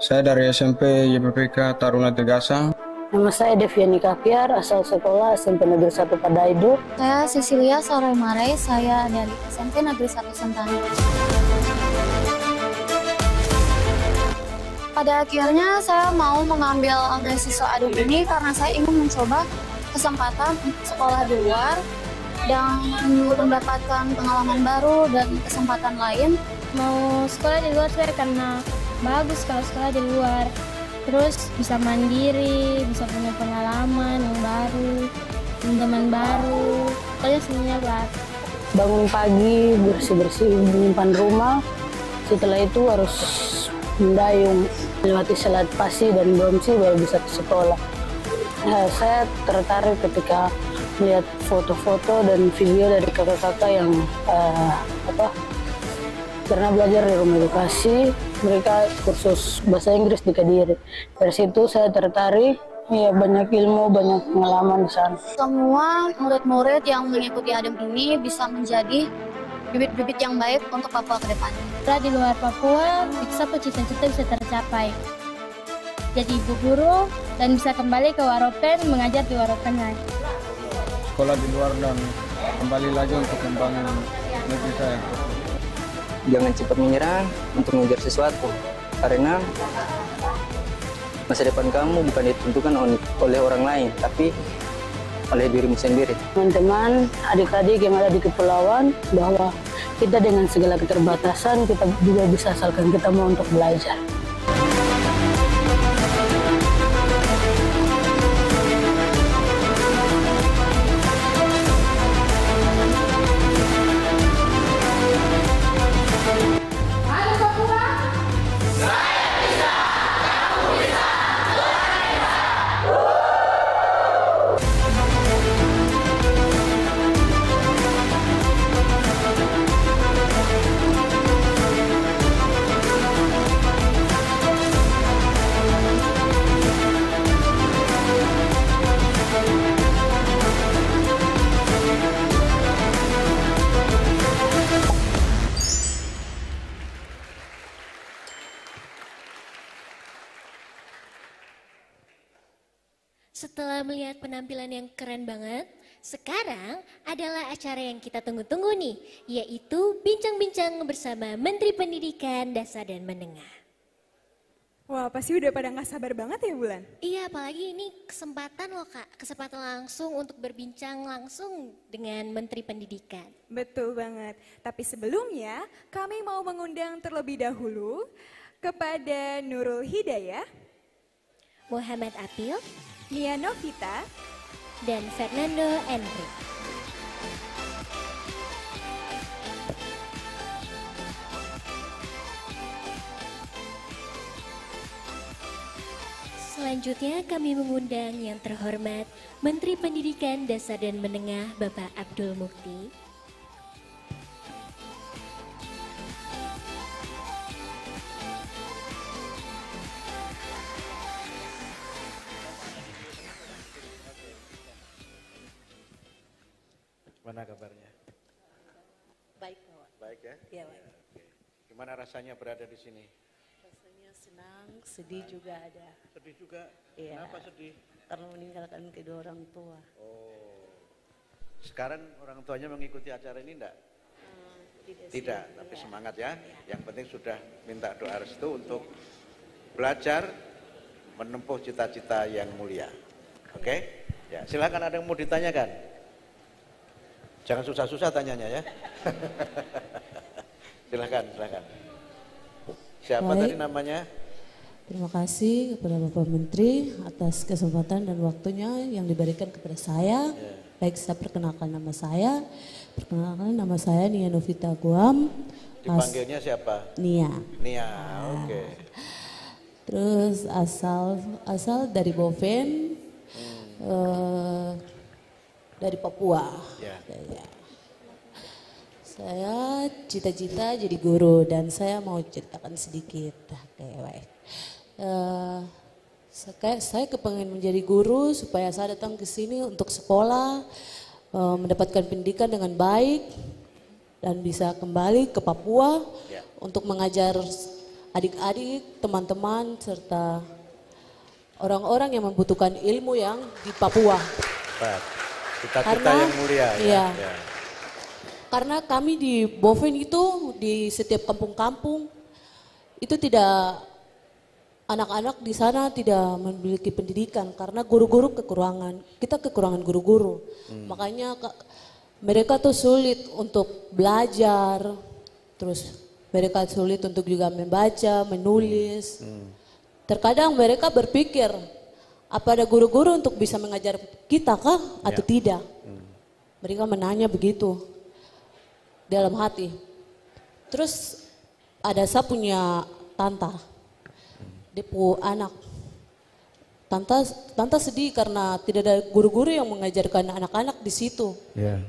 Saya dari SMP YPPK Taruna Tegasang. Nama saya Deviani Kapiar, asal sekolah SMP Negeri 1 Padaidu. Saya Cecilia Soremare, saya dari SMP Negeri 1 Sentani. Pada akhirnya saya mau mengambil beasiswa ADEM ini karena saya ingin mencoba kesempatan sekolah di luar dan mendapatkan pengalaman baru dan kesempatan lain. Mau sekolah di luar saya karena bagus kalau sekolah di luar. Terus bisa mandiri, bisa punya pengalaman yang baru, teman baru, pokoknya semuanya lah. Bangun pagi, bersih-bersih, menyimpan rumah. Setelah itu harus mendayung, melewati Selat Pasi dan Bromsi baru bisa ke sekolah. Saya tertarik ketika melihat foto-foto dan video dari kakak-kakak yang pernah belajar di rumah edukasi, mereka kursus bahasa Inggris di Kediri. Dari situ saya tertarik, ya banyak ilmu, banyak pengalaman di sana. Semua murid-murid yang mengikuti ADEM ini bisa menjadi bibit-bibit yang baik untuk Papua ke depan. Di luar Papua, bisa cita-cita bisa tercapai. Jadi ibu guru dan bisa kembali ke Waropen, mengajar di Waropen lagi. Sekolah di luar dan kembali lagi untuk membangun negeri saya. Jangan cepat menyerah untuk mengejar sesuatu, karena masa depan kamu bukan ditentukan oleh orang lain, tapi oleh dirimu sendiri. Teman-teman, adik-adik yang ada di kepulauan, bahwa kita dengan segala keterbatasan, kita juga bisa asalkan kita mau untuk belajar. Setelah melihat penampilan yang keren banget, sekarang adalah acara yang kita tunggu-tunggu nih, yaitu bincang-bincang bersama Menteri Pendidikan Dasar dan Menengah. Wah, pasti udah pada nggak sabar banget ya Bulan? Iya, apalagi ini kesempatan loh Kak, kesempatan langsung untuk berbincang langsung dengan Menteri Pendidikan. Betul banget, tapi sebelumnya kami mau mengundang terlebih dahulu kepada Nurul Hidayah, Muhammad Apil, Nia Novita, dan Fernando Enrique. Selanjutnya kami mengundang yang terhormat Menteri Pendidikan Dasar dan Menengah Bapak Abdul Mukti. Gimana kabarnya? Baik, Pak. Baik ya? Iya, Pak. Gimana rasanya berada di sini? Rasanya senang, sedih juga ada. Sedih juga? Iya. Kenapa sedih? Karena meninggalkan kedua orang tua. Oh. Sekarang orang tuanya mengikuti acara ini enggak? Tidak, tapi semangat ya. Yang penting sudah minta doa restu untuk belajar menempuh cita-cita yang mulia. Oke? Ya, silakan ada yang mau ditanyakan. Jangan susah-susah tanyanya ya. Silakan. Siapa Baik. tadi namanya? Terima kasih kepada Bapak Menteri atas kesempatan dan waktunya yang diberikan kepada saya. Baik, saya perkenalkan nama saya. Perkenalkan nama saya Nia Novita Guam. Dipanggilnya siapa? Nia. Nia, oke. Terus asal dari Boven, dari Papua. Ya. Saya cita-cita jadi guru dan saya mau ceritakan sedikit. Saya kepengen menjadi guru supaya saya datang ke sini untuk sekolah, mendapatkan pendidikan dengan baik dan bisa kembali ke Papua untuk mengajar adik-adik, teman-teman serta orang-orang yang membutuhkan ilmu yang di Papua. Cita-cita yang mulia ya. Iya. Karena kami di Boven itu di setiap kampung-kampung itu tidak, anak-anak di sana tidak memiliki pendidikan karena guru-guru kekurangan. Kita kekurangan guru-guru. Makanya mereka tuh sulit untuk belajar. Terus mereka sulit untuk juga membaca, menulis. Terkadang mereka berpikir, apa ada guru-guru untuk bisa mengajar kita kah atau tidak? Mereka menanya begitu dalam hati. Terus ada saya punya tanta, dia punya anak. Tanta sedih karena tidak ada guru-guru yang mengajarkan anak-anak di situ.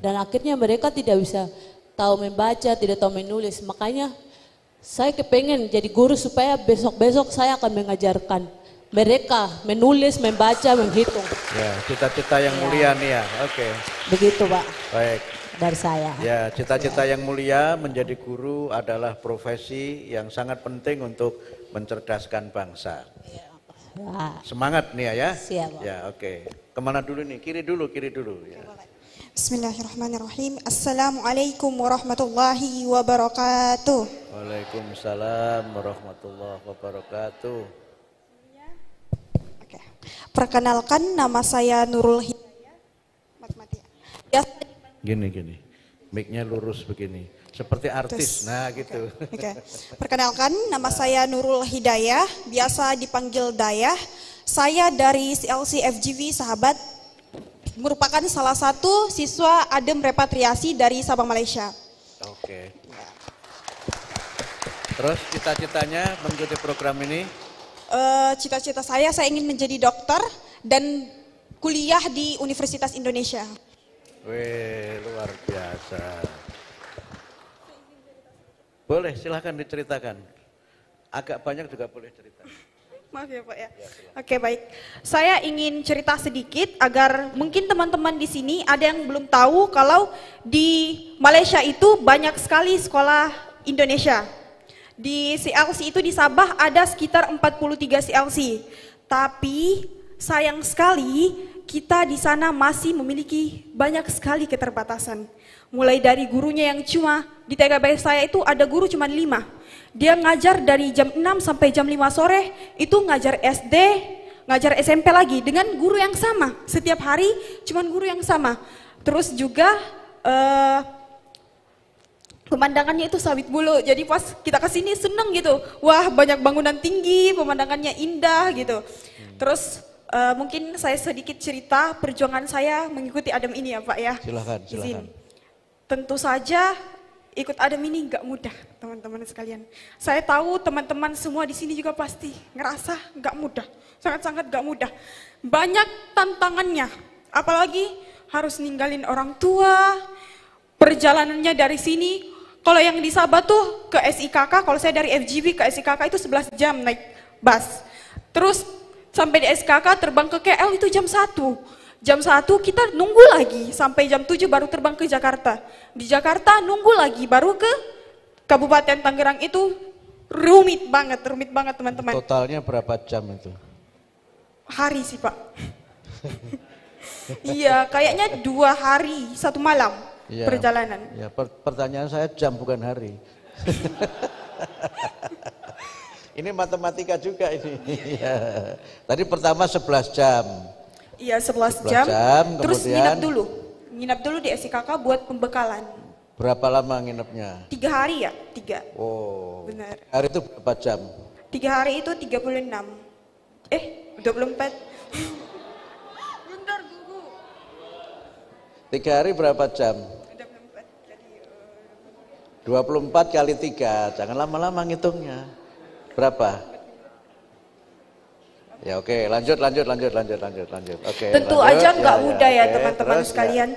Dan akhirnya mereka tidak bisa tahu membaca, tidak tahu menulis. Makanya saya kepengen jadi guru supaya besok-besok saya akan mengajarkan mereka menulis, membaca, menghitung. Ya, cita-cita yang mulia nih ya. Oke. Begitu Pak. Baik. Dari saya. Ya, cita-cita yang mulia menjadi guru adalah profesi yang sangat penting untuk mencerdaskan bangsa. Semangat nih ya. Siap. Ya, oke. Kemana dulu nih? Kiri dulu ya. Bismillahirrahmanirrahim. Assalamualaikum warahmatullahi wabarakatuh. Waalaikumsalam warahmatullahi wabarakatuh. Perkenalkan, nama saya Nurul Hidayah. Gini. Mic-nya lurus begini. Seperti artis. Nah, gitu. Perkenalkan, nama saya Nurul Hidayah, biasa dipanggil Dayah. Saya dari CLC FGV Sahabat, merupakan salah satu siswa Adem Repatriasi dari Sabang, Malaysia. Oke. Terus cita-citanya mengikuti program ini? Cita-cita saya ingin menjadi dokter dan kuliah di Universitas Indonesia. Wih, luar biasa. Boleh, silahkan diceritakan. Agak banyak juga boleh cerita. Maaf ya Pak ya. Oke, baik. Saya ingin cerita sedikit agar mungkin teman-teman di sini ada yang belum tahu kalau di Malaysia itu banyak sekali sekolah Indonesia. Di CLC itu di Sabah ada sekitar 43 CLC. Tapi sayang sekali kita di sana masih memiliki banyak sekali keterbatasan. Mulai dari gurunya yang cuma di TKB saya itu ada guru cuma 5. Dia ngajar dari jam 6 sampai jam 5 sore, itu ngajar SD, ngajar SMP lagi dengan guru yang sama. Setiap hari cuma guru yang sama. Terus juga pemandangannya itu sawit bulu. Jadi pas kita kesini seneng gitu. Wah, banyak bangunan tinggi, pemandangannya indah gitu. Terus mungkin saya sedikit cerita perjuangan saya mengikuti Adem ini ya Pak ya. Silakan. Tentu saja ikut Adem ini nggak mudah teman-teman sekalian. Saya tahu teman-teman semua di sini juga pasti ngerasa nggak mudah, sangat-sangat nggak mudah. Banyak tantangannya, apalagi harus ninggalin orang tua, perjalanannya dari sini. Kalau yang di Sabah tuh ke SIKK, kalau saya dari FGV ke SIKK itu 11 jam naik bus. Terus sampai di SKK terbang ke KL itu jam 1. Jam 1 kita nunggu lagi sampai jam 7 baru terbang ke Jakarta. Di Jakarta nunggu lagi baru ke Kabupaten Tangerang. Itu rumit banget teman-teman. Totalnya berapa jam itu? Hari sih Pak. Iya, kayaknya 2 hari 1 malam perjalanan. Ya, pertanyaan saya jam bukan hari. Ini matematika juga ini. Tadi pertama 11 jam. Iya, 11 jam. Terus kemudian nginep dulu. nginap dulu di SIKK buat pembekalan. Berapa lama nginepnya? 3 hari ya, 3. Oh. Benar. Hari itu berapa jam? 3 hari itu 36. 24. Bentar, Gugu. 3 hari berapa jam? 24 kali 3, jangan lama-lama ngitungnya. Berapa? Ya oke, lanjut. Oke. Tentu lanjut, aja nggak mudah ya oke, teman-teman terus, sekalian.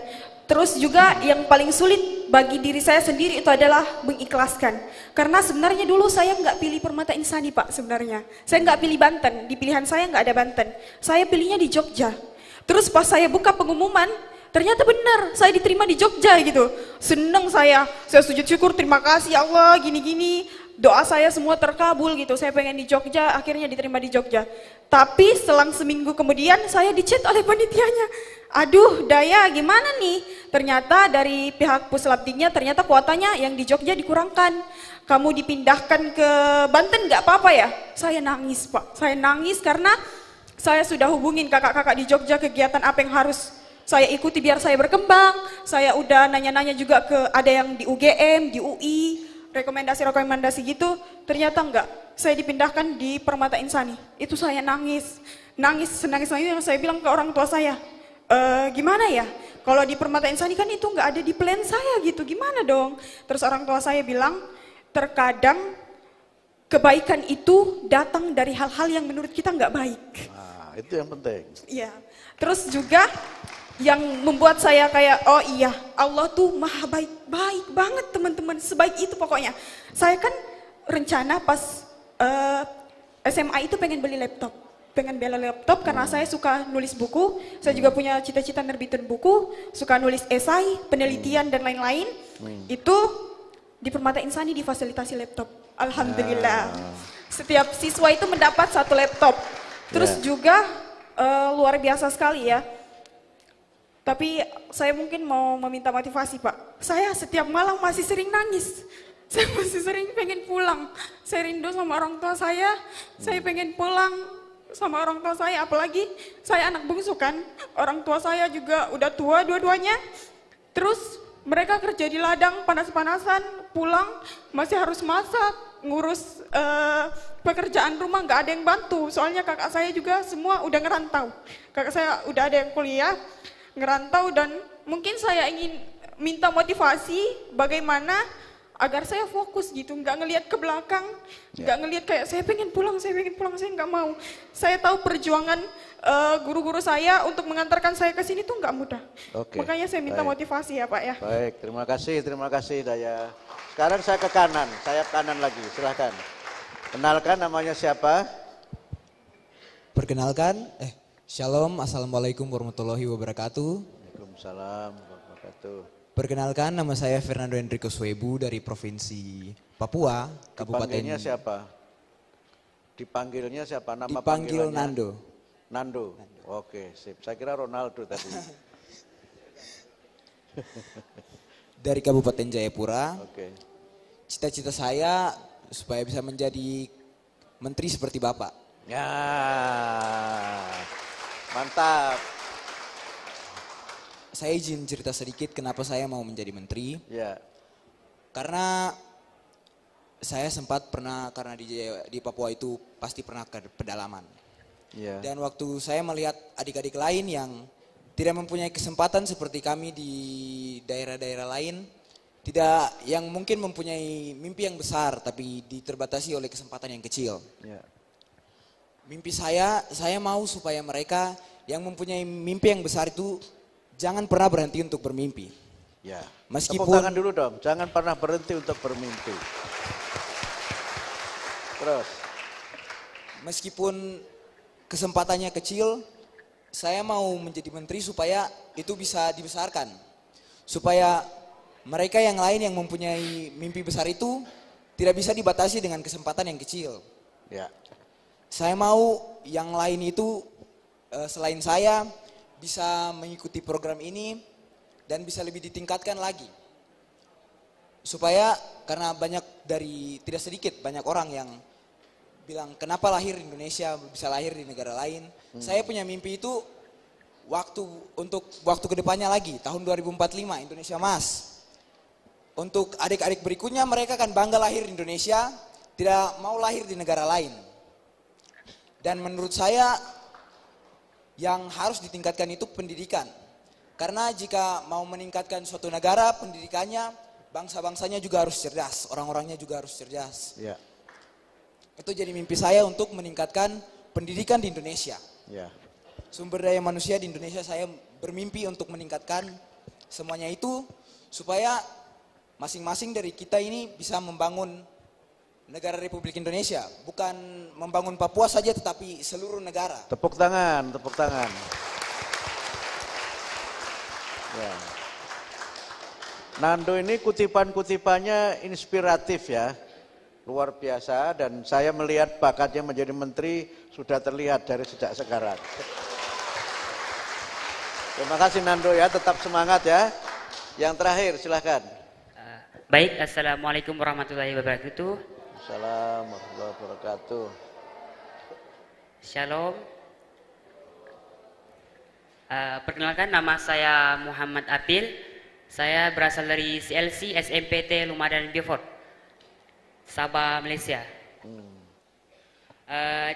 Terus juga yang paling sulit bagi diri saya sendiri itu adalah mengikhlaskan. Karena sebenarnya dulu saya nggak pilih Permata Insani Pak sebenarnya. Saya nggak pilih Banten, di pilihan saya nggak ada Banten. Saya pilihnya di Jogja. Terus pas saya buka pengumuman, ternyata benar saya diterima di Jogja gitu. Seneng saya sujud syukur, terima kasih ya Allah gini-gini. Doa saya semua terkabul gitu, saya pengen di Jogja, akhirnya diterima di Jogja. Tapi selang seminggu kemudian saya dicat oleh panitianya. Aduh Daya gimana nih? Ternyata dari pihak Puslabdingnya ternyata kuotanya yang di Jogja dikurangkan. Kamu dipindahkan ke Banten gak apa-apa ya? Saya nangis Pak, saya nangis karena saya sudah hubungin kakak-kakak di Jogja kegiatan apa yang harus saya ikuti biar saya berkembang. Saya udah nanya-nanya juga ke ada yang di UGM, di UI, rekomendasi gitu, ternyata enggak. Saya dipindahkan di Permata Insani. Itu saya nangis senangis yang saya bilang ke orang tua saya, gimana ya? Kalau di Permata Insani kan itu enggak ada di plan saya gitu, gimana dong? Terus orang tua saya bilang, terkadang kebaikan itu datang dari hal-hal yang menurut kita enggak baik. Nah, itu yang penting. Iya. Terus juga yang membuat saya kayak, oh iya Allah tuh maha baik, baik banget teman-teman, sebaik itu pokoknya. Saya kan rencana pas SMA itu pengen beli laptop karena saya suka nulis buku, saya juga punya cita-cita nerbitin buku, suka nulis esai, penelitian dan lain-lain. Itu di Permata Insani difasilitasi laptop, alhamdulillah. Setiap siswa itu mendapat 1 laptop. Terus juga luar biasa sekali ya. Tapi saya mungkin mau meminta motivasi Pak. Saya setiap malam masih sering nangis. Saya masih sering pengen pulang. Saya rindu sama orang tua saya pengen pulang sama orang tua saya. Apalagi saya anak bungsu kan. Orang tua saya juga udah tua dua-duanya. Terus mereka kerja di ladang panas-panasan, pulang masih harus masak, ngurus pekerjaan rumah nggak ada yang bantu. Soalnya kakak saya juga semua udah ngerantau. Kakak saya udah ada yang kuliah, ngerantau, dan mungkin saya ingin minta motivasi bagaimana agar saya fokus gitu, nggak ngelihat ke belakang, nggak ngelihat kayak saya pengen pulang, saya nggak mau. Saya tahu perjuangan guru-guru saya untuk mengantarkan saya ke sini tuh nggak mudah. Makanya saya minta motivasi ya Pak ya. Baik, terima kasih Daya. Sekarang saya ke kanan, sayap kanan lagi, silahkan. Kenalkan namanya siapa? Perkenalkan, Shalom, Assalamualaikum warahmatullahi wabarakatuh. Waalaikumsalam warahmatullahi wabarakatuh. Perkenalkan, nama saya Fernando Enrico Swebu dari Provinsi Papua, Kabupaten. Dipanggilnya siapa? Dipanggilnya siapa? Nama dipanggil panggilannya? Nando. Oke, sip. Saya kira Ronaldo tadi. Dari Kabupaten Jayapura. Oke. Cita-cita saya supaya bisa menjadi menteri seperti Bapak. Ya, mantap. Saya izin cerita sedikit kenapa saya mau menjadi menteri. Ya. Karena saya sempat pernah, karena di Papua itu pasti pernah ke pedalaman. Ya. Dan waktu saya melihat adik-adik lain yang tidak mempunyai kesempatan seperti kami di daerah-daerah lain, tidak, yang mungkin mempunyai mimpi yang besar tapi diterbatasi oleh kesempatan yang kecil. Ya. Mimpi saya mau supaya mereka yang mempunyai mimpi yang besar itu jangan pernah berhenti untuk bermimpi. Ya. Meskipun tepuk tangan dulu dong, jangan pernah berhenti untuk bermimpi. Terus. Meskipun kesempatannya kecil, saya mau menjadi menteri supaya itu bisa dibesarkan. Supaya mereka yang lain yang mempunyai mimpi besar itu tidak bisa dibatasi dengan kesempatan yang kecil. Ya. Saya mau yang lain itu selain saya bisa mengikuti program ini dan bisa lebih ditingkatkan lagi. Supaya karena tidak sedikit banyak orang yang bilang kenapa lahir di Indonesia bisa lahir di negara lain. Saya punya mimpi itu waktu kedepannya lagi, tahun 2045 Indonesia Emas. Untuk adik-adik berikutnya mereka akan bangga lahir di Indonesia, tidak mau lahir di negara lain. Dan menurut saya yang harus ditingkatkan itu pendidikan. Karena jika mau meningkatkan suatu negara, pendidikannya, bangsa-bangsanya juga harus cerdas, orang-orangnya juga harus cerdas. Ya. Itu jadi mimpi saya untuk meningkatkan pendidikan di Indonesia. Ya. Sumber daya manusia di Indonesia saya bermimpi untuk meningkatkan semuanya itu supaya masing-masing dari kita ini bisa membangun negara Republik Indonesia. Bukan membangun Papua saja tetapi seluruh negara. Tepuk tangan, tepuk tangan. Ya. Nando ini kutipan-kutipannya inspiratif ya. Luar biasa, dan saya melihat bakatnya menjadi menteri sudah terlihat dari sejak sekarang. Terima kasih Nando ya, tetap semangat ya. Yang terakhir silahkan. Baik, Assalamualaikum warahmatullahi wabarakatuh. Assalamualaikum warahmatullahi wabarakatuh. Shalom. Perkenalkan, nama saya Muhammad Apil. Saya berasal dari CLC SMPT Lumadan Beaufort, Sabah, Malaysia.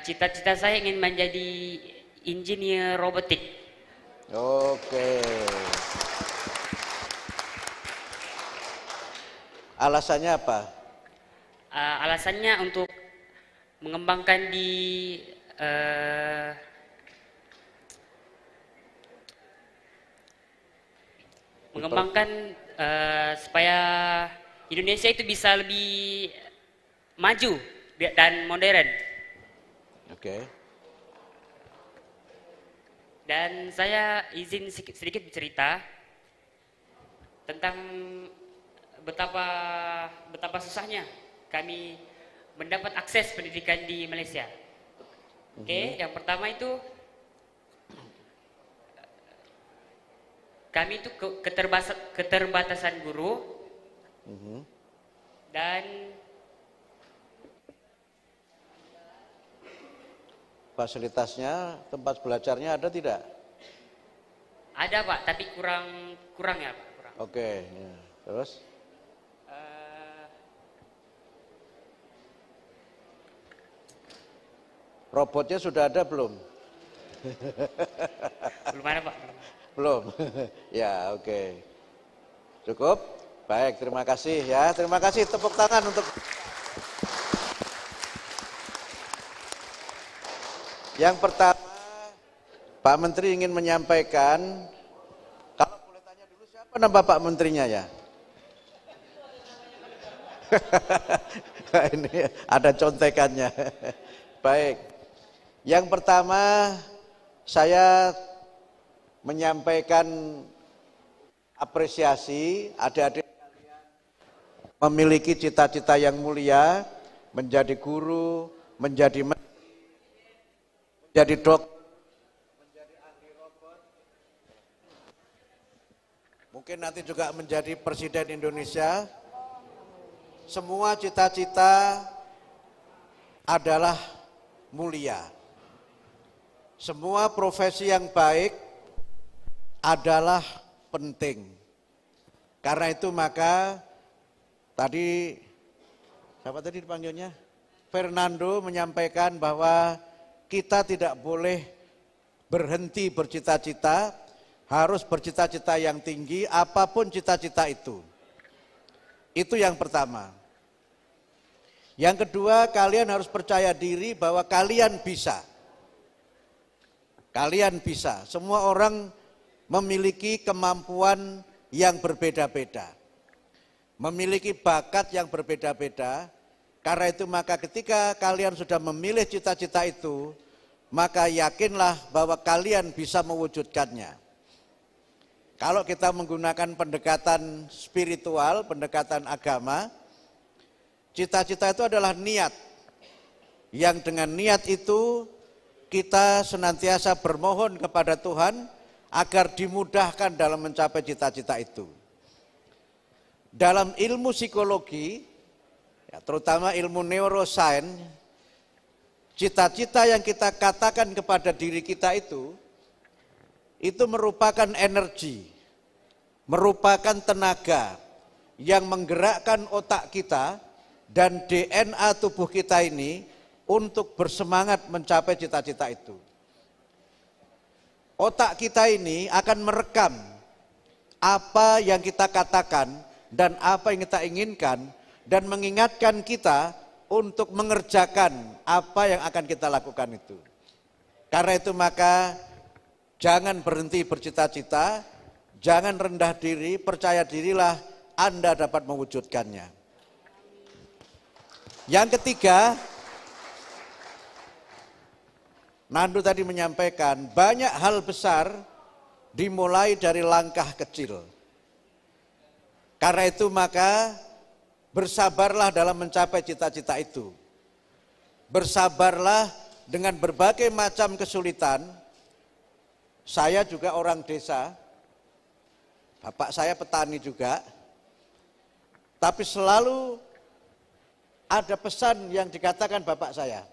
Cita-cita saya ingin menjadi insinyur robotik. Oke. Alasannya apa? Alasannya untuk mengembangkan supaya Indonesia itu bisa lebih maju dan modern. Oke. Dan saya izin sedikit bercerita tentang betapa susahnya kami mendapat akses pendidikan di Malaysia. Oke, yang pertama itu kami itu keterbatasan guru dan fasilitasnya, tempat belajarnya ada tidak? Ada Pak, tapi kurang ya Pak. Kurang. Oke, ya. Terus? Robotnya sudah ada belum? Belum ada Pak. Belum? Ya, oke. Cukup? Baik, terima kasih ya. Terima kasih, tepuk tangan untuk... Yang pertama, Pak Menteri ingin menyampaikan, kalau boleh tanya dulu siapa nama Pak Menterinya ya? Ini ada contekannya. Baik, yang pertama saya menyampaikan apresiasi adik-adik kalian memiliki cita-cita yang mulia, menjadi guru, menjadi dokter, menjadi ahli robot, mungkin nanti juga menjadi presiden Indonesia. Semua cita-cita adalah mulia. Semua profesi yang baik adalah penting. Karena itu maka tadi, siapa tadi dipanggilnya? Fernando menyampaikan bahwa kita tidak boleh berhenti bercita-cita, harus bercita-cita yang tinggi, apapun cita-cita itu. Itu yang pertama. Yang kedua, kalian harus percaya diri bahwa kalian bisa. Kalian bisa. Semua orang memiliki kemampuan yang berbeda-beda. Memiliki bakat yang berbeda-beda. Karena itu maka ketika kalian sudah memilih cita-cita itu, maka yakinlah bahwa kalian bisa mewujudkannya. Kalau kita menggunakan pendekatan spiritual, pendekatan agama, cita-cita itu adalah niat. Yang dengan niat itu kita senantiasa bermohon kepada Tuhan agar dimudahkan dalam mencapai cita-cita itu. Dalam ilmu psikologi, ya, terutama ilmu neuroscience, cita-cita yang kita katakan kepada diri kita itu merupakan energi, merupakan tenaga yang menggerakkan otak kita dan DNA tubuh kita ini untuk bersemangat mencapai cita-cita itu. Otak kita ini akan merekam apa yang kita katakan dan apa yang kita inginkan dan mengingatkan kita untuk mengerjakan apa yang akan kita lakukan itu. Karena itu maka jangan berhenti bercita-cita, jangan rendah diri, percaya dirilah Anda dapat mewujudkannya. Yang ketiga, Nandu tadi menyampaikan banyak hal besar dimulai dari langkah kecil. Karena itu maka bersabarlah dalam mencapai cita-cita itu. Bersabarlah dengan berbagai macam kesulitan. Saya juga orang desa, bapak saya petani juga, tapi selalu ada pesan yang dikatakan bapak saya.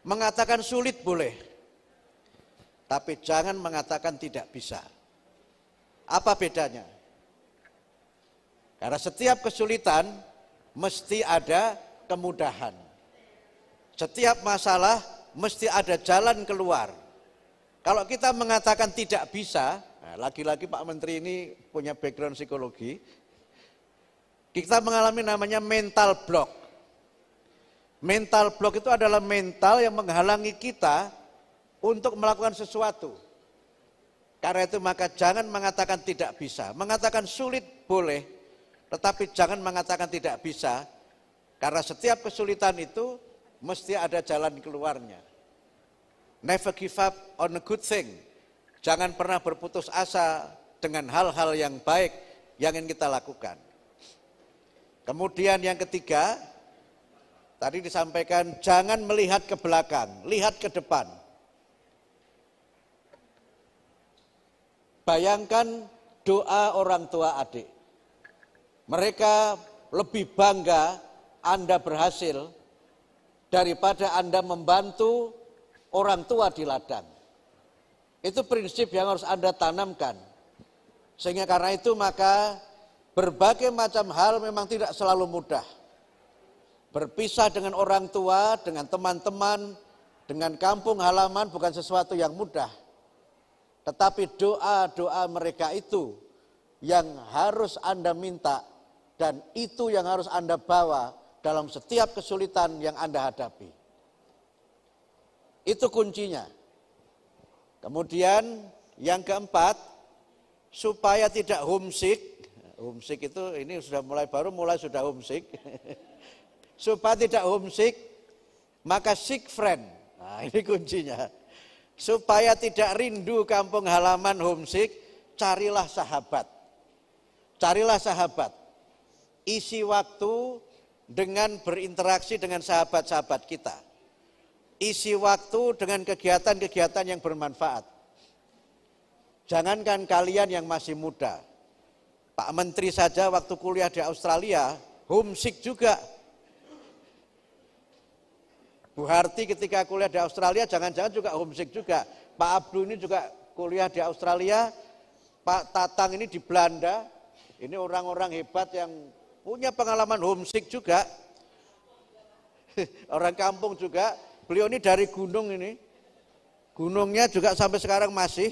Mengatakan sulit boleh, tapi jangan mengatakan tidak bisa. Apa bedanya? Karena setiap kesulitan mesti ada kemudahan. Setiap masalah mesti ada jalan keluar. Kalau kita mengatakan tidak bisa, nah lagi-lagi Pak Menteri ini punya background psikologi, kita mengalami namanya mental block. Mental block itu adalah mental yang menghalangi kita untuk melakukan sesuatu. Karena itu maka jangan mengatakan tidak bisa. Mengatakan sulit boleh, tetapi jangan mengatakan tidak bisa. Karena setiap kesulitan itu mesti ada jalan keluarnya. Never give up on a good thing. Jangan pernah berputus asa dengan hal-hal yang baik yang ingin kita lakukan. Kemudian yang ketiga, tadi disampaikan jangan melihat ke belakang, lihat ke depan. Bayangkan doa orang tua adik. Mereka lebih bangga Anda berhasil daripada Anda membantu orang tua di ladang. Itu prinsip yang harus Anda tanamkan. Sehingga karena itu maka berbagai macam hal memang tidak selalu mudah. Berpisah dengan orang tua, dengan teman-teman, dengan kampung halaman bukan sesuatu yang mudah. Tetapi doa-doa mereka itu yang harus Anda minta dan itu yang harus Anda bawa dalam setiap kesulitan yang Anda hadapi. Itu kuncinya. Kemudian yang keempat, supaya tidak homesick. Homesick itu ini sudah mulai sudah homesick. Supaya tidak homesick, maka seek friend. Nah ini kuncinya. Supaya tidak rindu kampung halaman homesick, carilah sahabat. Carilah sahabat. Isi waktu dengan berinteraksi dengan sahabat-sahabat kita. Isi waktu dengan kegiatan-kegiatan yang bermanfaat. Jangankan kalian yang masih muda. Pak Menteri saja waktu kuliah di Australia, homesick juga. Bu Harti ketika kuliah di Australia jangan-jangan juga homesick juga. Pak Abdul ini juga kuliah di Australia. Pak Tatang ini di Belanda. Ini orang-orang hebat yang punya pengalaman homesick juga. Orang kampung juga. Beliau ini dari gunung ini. Gunungnya juga sampai sekarang masih.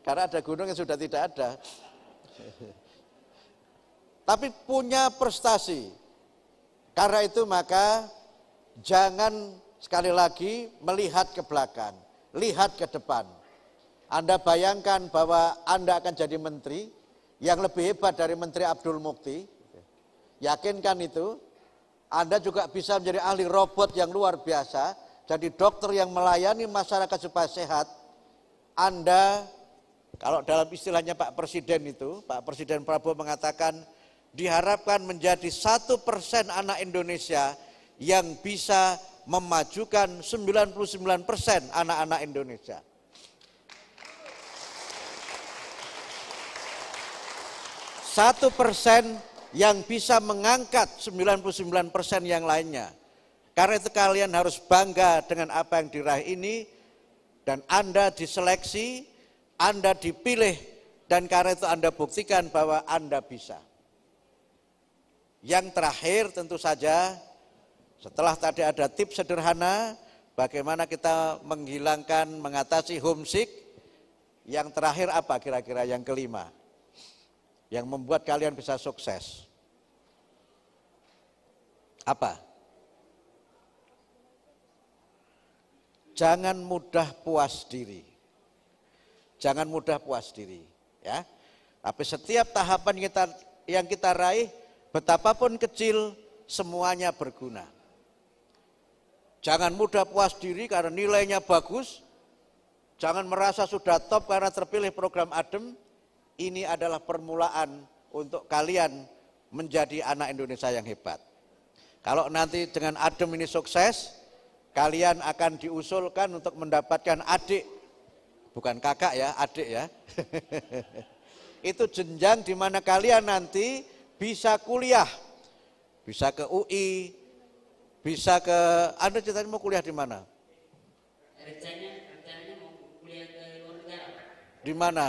Karena ada gunung yang sudah tidak ada. Tapi punya prestasi. Karena itu maka jangan sekali lagi melihat ke belakang, lihat ke depan. Anda bayangkan bahwa Anda akan jadi menteri yang lebih hebat dari Menteri Abdul Mukti. Yakinkan itu. Anda juga bisa menjadi ahli robot yang luar biasa, jadi dokter yang melayani masyarakat supaya sehat. Anda, kalau dalam istilahnya Pak Presiden itu, Pak Presiden Prabowo mengatakan, diharapkan menjadi 1% anak Indonesia yang bisa memajukan 99% anak-anak Indonesia. %1 yang bisa mengangkat 99% yang lainnya. Karena itu kalian harus bangga dengan apa yang diraih ini, dan Anda diseleksi, Anda dipilih, dan karena itu Anda buktikan bahwa Anda bisa. Yang terakhir tentu saja, setelah tadi ada tips sederhana, bagaimana kita mengatasi homesick, yang terakhir apa kira-kira yang kelima? Yang membuat kalian bisa sukses. Apa? Jangan mudah puas diri. Jangan mudah puas diri, ya. Tapi setiap tahapan yang kita raih, betapapun kecil, semuanya berguna. Jangan mudah puas diri karena nilainya bagus. Jangan merasa sudah top karena terpilih program ADEM. Ini adalah permulaan untuk kalian menjadi anak Indonesia yang hebat. Kalau nanti dengan ADEM ini sukses, kalian akan diusulkan untuk mendapatkan adik. Bukan kakak ya, adik ya. Itu jenjang di mana kalian nanti bisa kuliah. Bisa ke UI, bisa ke, Anda ceritanya mau kuliah di mana? Rencananya mau kuliah ke luar negara, Pak. Di mana?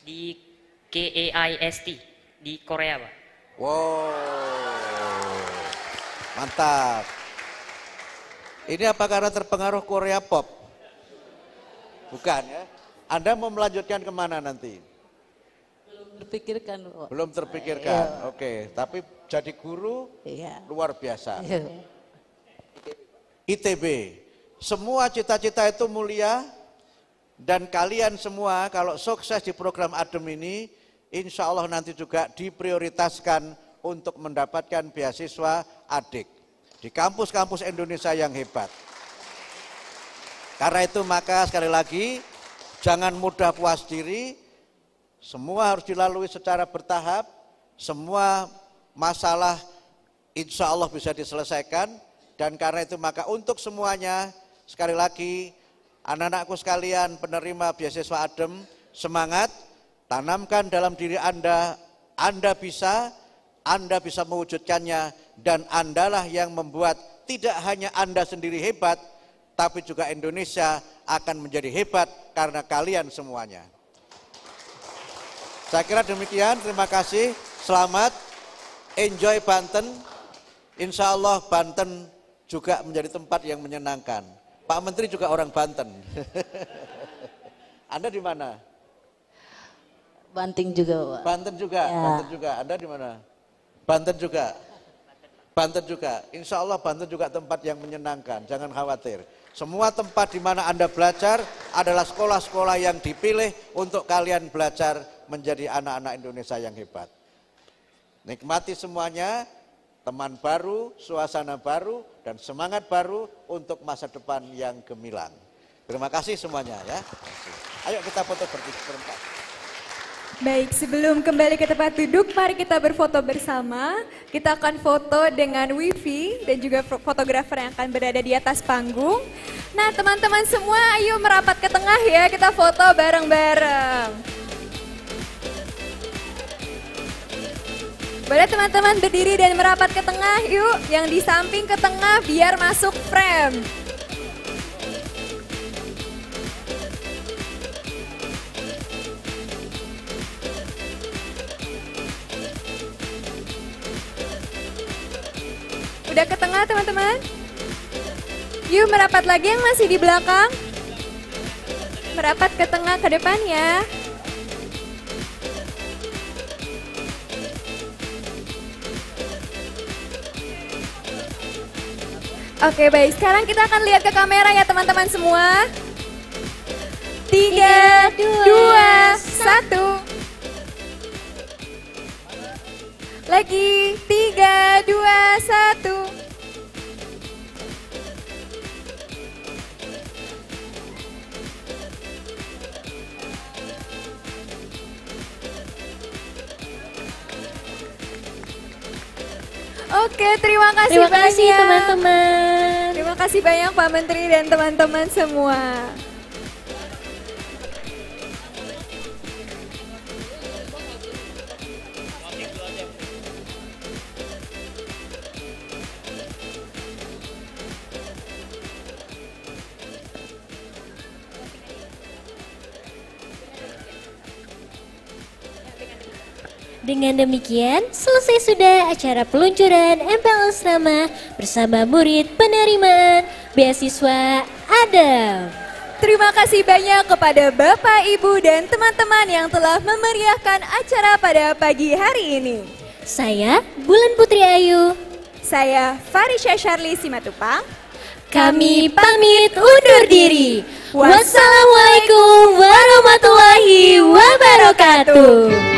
Di KAIST di Korea, Pak. Wow, mantap. Ini apa karena terpengaruh Korea pop? Bukan ya? Anda mau melanjutkan kemana nanti? Belum terpikirkan, Pak. Belum terpikirkan, oke. Tapi jadi guru luar biasa. ITB, semua cita-cita itu mulia, dan kalian semua kalau sukses di program ADEM ini, insya Allah nanti juga diprioritaskan untuk mendapatkan beasiswa adik di kampus-kampus Indonesia yang hebat. Karena itu maka sekali lagi, jangan mudah puas diri, semua harus dilalui secara bertahap, semua masalah insya Allah bisa diselesaikan, dan karena itu maka untuk semuanya, sekali lagi, anak-anakku sekalian penerima beasiswa ADEM, semangat, tanamkan dalam diri Anda bisa mewujudkannya, dan Andalah yang membuat tidak hanya Anda sendiri hebat, tapi juga Indonesia akan menjadi hebat karena kalian semuanya. Saya kira demikian, terima kasih, selamat, enjoy Banten, insya Allah Banten juga menjadi tempat yang menyenangkan. Pak Menteri juga orang Banten. Anda di mana? Banting juga, Pak. Banten juga, ya. Banten juga. Anda di mana? Banten juga. Banten juga. Insya Allah Banten juga tempat yang menyenangkan, jangan khawatir. Semua tempat di mana Anda belajar adalah sekolah-sekolah yang dipilih untuk kalian belajar menjadi anak-anak Indonesia yang hebat. Nikmati semuanya, teman baru, suasana baru, dan semangat baru untuk masa depan yang gemilang. Terima kasih semuanya ya. Ayo kita foto berempat. Baik, sebelum kembali ke tempat duduk, mari kita berfoto bersama. Kita akan foto dengan Wifi dan juga fotografer yang akan berada di atas panggung. Nah, teman-teman semua, ayo merapat ke tengah ya, kita foto bareng-bareng. Boleh teman-teman berdiri dan merapat ke tengah, yuk. Yang di samping ke tengah biar masuk frame. Udah ke tengah teman-teman? Yuk merapat lagi yang masih di belakang. Merapat ke tengah ke depan ya. Oke baik, sekarang kita akan lihat ke kamera ya teman-teman semua. 3, 2, 1. Lagi, 3, 2, 1. Oke, terima kasih banyak teman-teman. Terima kasih banyak Pak Menteri dan teman-teman semua. Dengan demikian, selesai sudah acara peluncuran MPL Asrama bersama murid penerimaan beasiswa ADEM. Terima kasih banyak kepada Bapak, Ibu, dan teman-teman yang telah memeriahkan acara pada pagi hari ini. Saya Bulan Putri Ayu. Saya Farisha Charlie Simatupang. Kami pamit undur diri. Wassalamualaikum warahmatullahi wabarakatuh.